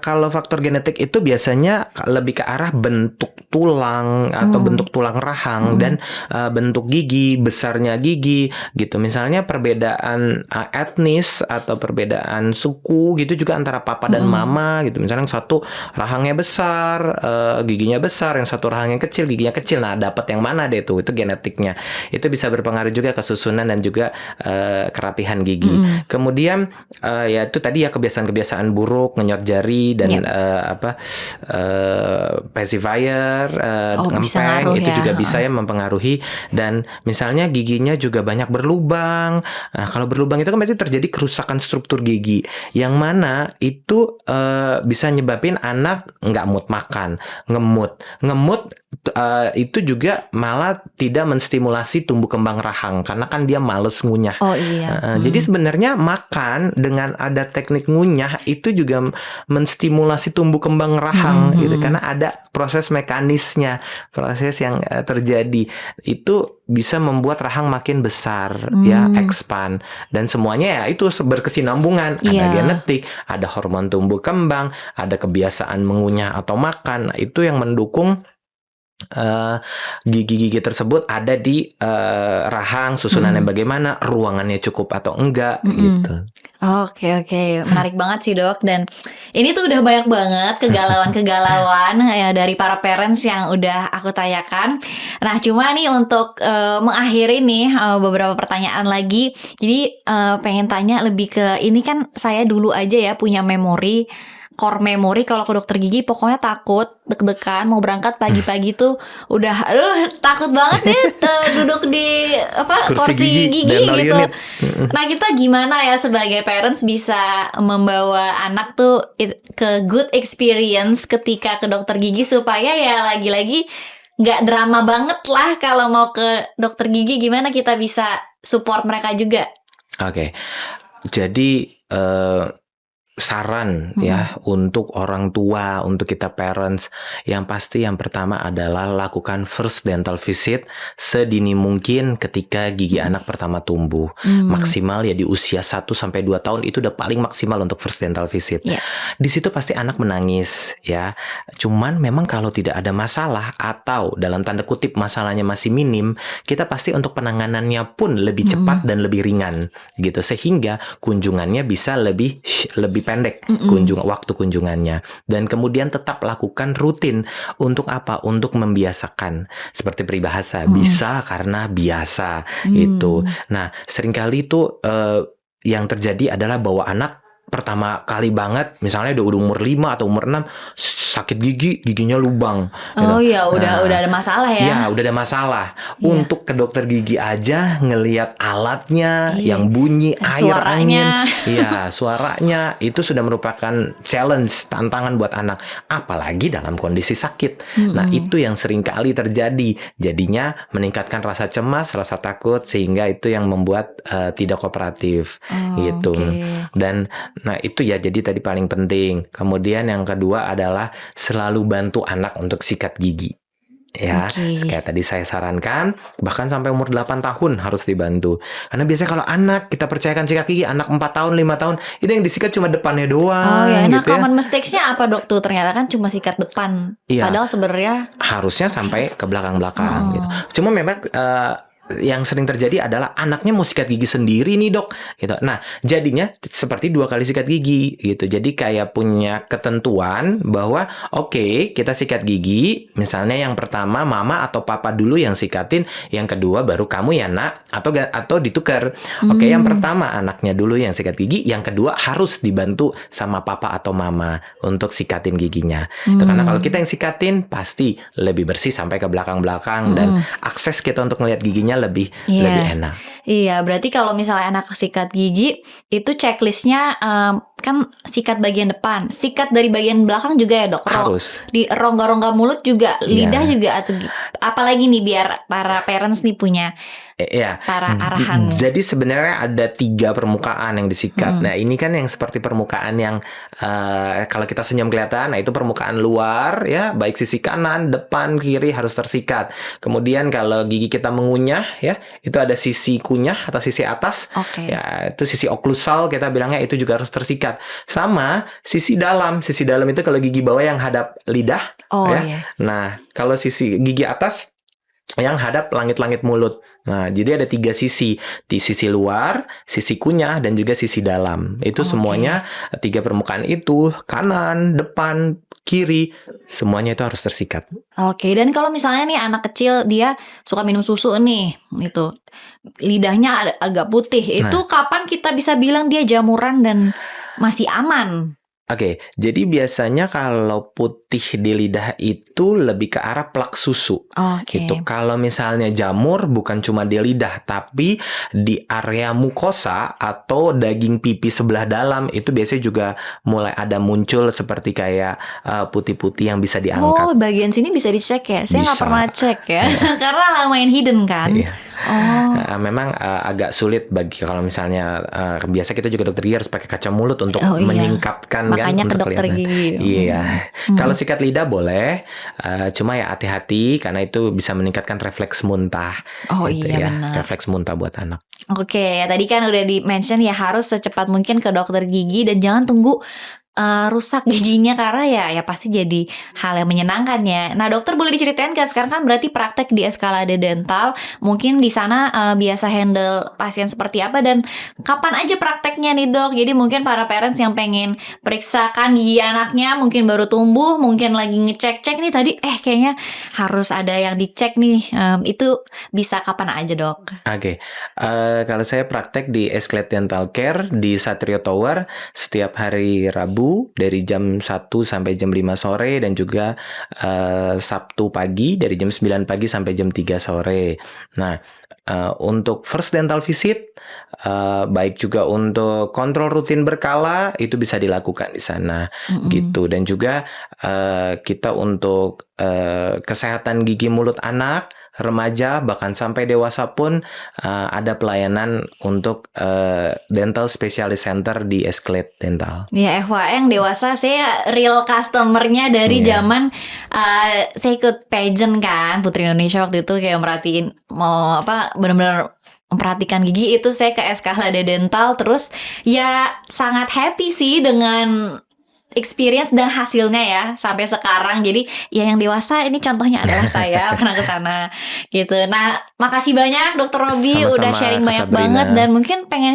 kalau faktor genetik itu biasanya lebih ke arah bentuk tulang atau bentuk tulang rahang dan bentuk gigi, besarnya gigi gitu. Misalnya perbedaan etnis atau perbedaan suku gitu juga antara papa dan mama gitu. Misalnya yang satu rahangnya besar, giginya besar, yang satu rahangnya kecil, giginya kecil. Nah, dapat yang mana deh tuh? Itu genetiknya. Itu bisa berpengaruh juga ke susunan dan juga kerapihan gigi. Kemudian ya itu tadi ya kebiasaan kebiasaan buruk, ngenyot jari dan Yap. pacifier, Oh, bisa ngempeng ngaruh itu ya. juga bisa ya mempengaruhi. Dan misalnya giginya juga banyak berlubang. Nah, kalau berlubang itu kan berarti terjadi kerusakan struktur gigi, yang mana itu bisa nyebabin anak nggak mood makan, ngemut. Ngemut itu juga malah tidak menstimulasi tumbuh kembang rahang karena kan dia males ngunyah. Oh iya. Jadi sebenarnya makan dengan ada teknik ngunyah itu juga menstimulasi tumbuh kembang rahang gitu, karena ada proses mekanisnya, proses yang terjadi itu bisa membuat rahang makin besar ya, expand, dan semuanya ya itu berkesinambungan. Ada Iya. genetik, ada hormon tumbuh kembang, ada kebiasaan mengunyah atau makan. Nah, itu yang mendukung gigi-gigi tersebut ada di rahang, susunannya bagaimana, ruangannya cukup atau enggak gitu. Oke, menarik banget sih dok. Dan ini tuh udah banyak banget kegalauan-kegalauan ya dari para parents yang udah aku tanyakan. Nah cuma nih untuk mengakhiri nih beberapa pertanyaan lagi. Jadi pengen tanya lebih ke ini, kan saya dulu aja ya punya core memory kalau ke dokter gigi pokoknya takut, deg-degan mau berangkat pagi-pagi tuh udah takut banget deh duduk di kursi gigi dental gitu. unit. Nah kita gimana ya sebagai parents bisa membawa anak tuh ke good experience ketika ke dokter gigi, supaya ya lagi-lagi nggak drama banget lah kalau mau ke dokter gigi. Gimana kita bisa support mereka juga? Oke. Jadi saran ya untuk orang tua, untuk kita parents, yang pasti yang pertama adalah lakukan first dental visit sedini mungkin ketika gigi anak pertama tumbuh. Maksimal ya di usia 1-2 tahun itu udah paling maksimal untuk first dental visit. Di situ pasti anak menangis ya. Cuman memang kalau tidak ada masalah atau dalam tanda kutip masalahnya masih minim, kita pasti untuk penanganannya pun lebih cepat dan lebih ringan gitu, sehingga kunjungannya bisa lebih pendek waktu kunjungannya. Dan kemudian tetap lakukan rutin. Untuk apa? Untuk membiasakan. Seperti peribahasa, bisa karena biasa itu. Nah, seringkali itu yang terjadi adalah bahwa anak pertama kali banget, misalnya udah umur 5 atau umur 6 sakit giginya lubang. Oh gitu. iya, udah ada masalah ya. Ya, udah ada masalah. Untuk ke dokter gigi aja ngelihat alatnya yang bunyi air Suaranya. angin, ya suaranya itu sudah merupakan challenge, tantangan buat anak, apalagi dalam kondisi sakit. Nah, itu yang sering kali terjadi. Jadinya meningkatkan rasa cemas, rasa takut, sehingga itu yang membuat tidak kooperatif gitu. Dan nah itu ya, jadi tadi paling penting. Kemudian yang kedua adalah selalu bantu anak untuk sikat gigi. Ya, kayak tadi saya sarankan, bahkan sampai umur 8 tahun harus dibantu. Karena biasanya kalau anak kita percayakan sikat gigi, anak 4 tahun, 5 tahun, itu yang disikat cuma depannya doang. Oh ya, nah gitu common mistakes-nya apa dok tuh? Ternyata kan cuma sikat depan. Padahal sebenarnya harusnya sampai ke belakang-belakang gitu. Cuma memang yang sering terjadi adalah anaknya mau sikat gigi sendiri nih dok gitu. Nah jadinya seperti 2 kali sikat gigi gitu. Jadi kayak punya ketentuan bahwa oke, kita sikat gigi, misalnya yang pertama mama atau papa dulu yang sikatin, yang kedua baru kamu ya nak, atau ditukar. Oke, yang pertama anaknya dulu yang sikat gigi, yang kedua harus dibantu sama papa atau mama untuk sikatin giginya. Itu karena kalau kita yang sikatin pasti lebih bersih sampai ke belakang-belakang, dan akses kita untuk melihat giginya lebih enak. Iya, berarti kalau misalnya anak sikat gigi itu checklistnya kan sikat bagian depan, sikat dari bagian belakang juga ya dok. Harus. Di rongga-rongga mulut juga, lidah juga, atau apalagi nih biar para parents nih punya para arahan. Jadi sebenarnya ada 3 permukaan yang disikat. Nah ini kan yang seperti permukaan yang kalau kita senyum kelihatan, nah itu permukaan luar ya, baik sisi kanan, depan, kiri harus tersikat. Kemudian kalau gigi kita mengunyah ya, itu ada sisi kunyah atau sisi atas, ya itu sisi oklusal kita bilangnya, itu juga harus tersikat. Sama sisi dalam itu kalau gigi bawah yang hadap lidah Nah kalau sisi gigi atas yang hadap langit-langit mulut. Nah, jadi ada 3 sisi. Di sisi luar, sisi kunyah, dan juga sisi dalam. Itu semuanya 3 permukaan itu, kanan, depan, kiri, semuanya itu harus tersikat. Oke, dan kalau misalnya nih anak kecil dia suka minum susu nih, itu lidahnya agak putih. Itu kapan kita bisa bilang dia jamuran dan masih aman? Oke, jadi biasanya kalau putih di lidah itu lebih ke arah plak susu. Gitu. Oke. Kalau misalnya jamur bukan cuma di lidah, tapi di area mukosa atau daging pipi sebelah dalam itu biasanya juga mulai ada muncul seperti kayak putih-putih yang bisa Oh, diangkat. bagian sini bisa dicek ya? Saya nggak Bisa. pernah cek ya, karena lumayan hidden kan. Iya. Oh, Memang agak sulit bagi kalau misalnya biasa kita juga dokter gigi harus pakai kaca mulut untuk oh iya. menyingkapkan kan Makanya ke untuk dokter kelihatan. gigi. Iya. Kalau sikat lidah boleh, cuma ya hati-hati karena itu bisa meningkatkan refleks muntah. Oh Gitu iya ya, benar. refleks muntah buat anak. Oke, tadi kan udah di-mention ya harus secepat mungkin ke dokter gigi dan jangan tunggu rusak giginya karena ya pasti jadi hal yang menyenangkan ya. Nah, dokter boleh diceritain nggak sekarang kan berarti praktek di Escalade Dental, mungkin di sana biasa handle pasien seperti apa dan kapan aja prakteknya nih dok? Jadi mungkin para parents yang pengen periksakan gigi anaknya mungkin baru tumbuh, mungkin lagi ngecek-cek nih tadi kayaknya harus ada yang dicek nih. Itu bisa kapan aja dok? Oke, kalau saya praktek di Escalade Dental Care di Satrio Tower setiap hari Rabu dari jam 1 sampai jam 5 sore dan juga Sabtu pagi dari jam 9 pagi sampai jam 3 sore. Nah, untuk first dental visit, baik juga untuk kontrol rutin berkala itu bisa dilakukan di sana, gitu. Dan juga kita untuk kesehatan gigi mulut anak, remaja bahkan sampai dewasa pun ada pelayanan untuk dental specialist center di Escalade Dental. Ya FYI yang dewasa saya real customernya dari Iya. zaman saya ikut pageant kan Putri Indonesia waktu itu kayak merhatiin mau benar-benar memperhatikan gigi itu saya ke Escalade Dental terus ya sangat happy sih dengan experience dan hasilnya ya sampai sekarang. Jadi ya yang dewasa ini contohnya adalah saya pernah ke sana gitu. Nah, makasih banyak Dokter Robi Sama-sama, udah sharing Kak banyak Sabrina. banget dan mungkin pengen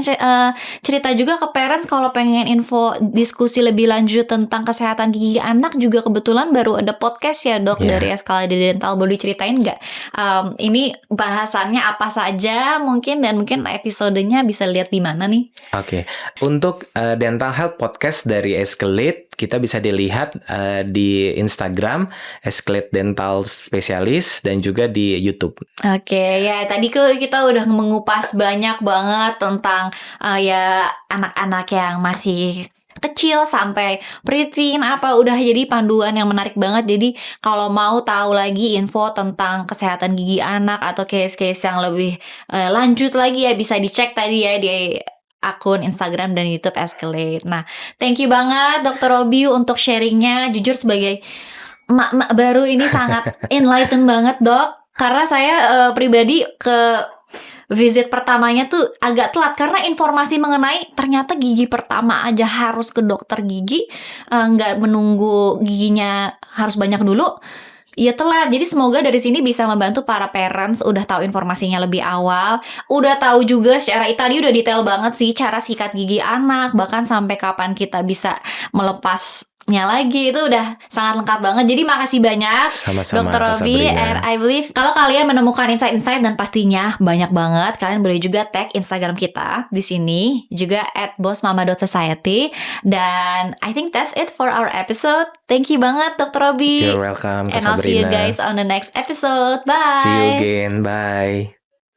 cerita juga ke parents kalau pengen info diskusi lebih lanjut tentang kesehatan gigi anak juga kebetulan baru ada podcast ya dok Iya. dari Escalade Dental. Boleh diceritain nggak ini bahasannya apa saja mungkin dan mungkin episodenya bisa lihat di mana nih? Oke, untuk Dental Health Podcast dari Escalade kita bisa dilihat di Instagram Escalade Dental Specialist dan juga di YouTube. Oke, ya tadi kita udah mengupas banyak banget tentang ya anak-anak yang masih kecil sampai preteen udah jadi panduan yang menarik banget. Jadi kalau mau tahu lagi info tentang kesehatan gigi anak atau case-case yang lebih lanjut lagi ya bisa dicek tadi ya di akun Instagram dan YouTube Escalade. Nah, thank you banget Dr. Robi untuk sharingnya. Jujur sebagai emak-emak baru ini sangat enlighten banget dok. Karena saya pribadi ke visit pertamanya tuh agak telat karena informasi mengenai ternyata gigi pertama aja harus ke dokter gigi, nggak menunggu giginya harus banyak dulu. Iya telat, jadi semoga dari sini bisa membantu para parents udah tahu informasinya lebih awal, udah tahu juga secara tadi udah detail banget sih cara sikat gigi anak, bahkan sampai kapan kita bisa melepasnya lagi itu udah sangat lengkap banget. Jadi makasih banyak Sama-sama, Dr. Kak Robi, Sabrina. and I believe kalau kalian menemukan insight-insight dan pastinya banyak banget, kalian boleh juga tag Instagram kita di sini juga @bossmama.society. Dan I think that's it for our episode. Thank you banget Dr. Robi. You're welcome, Kak And I'll see you Sabrina. guys on the next episode. Bye. See you again. Bye.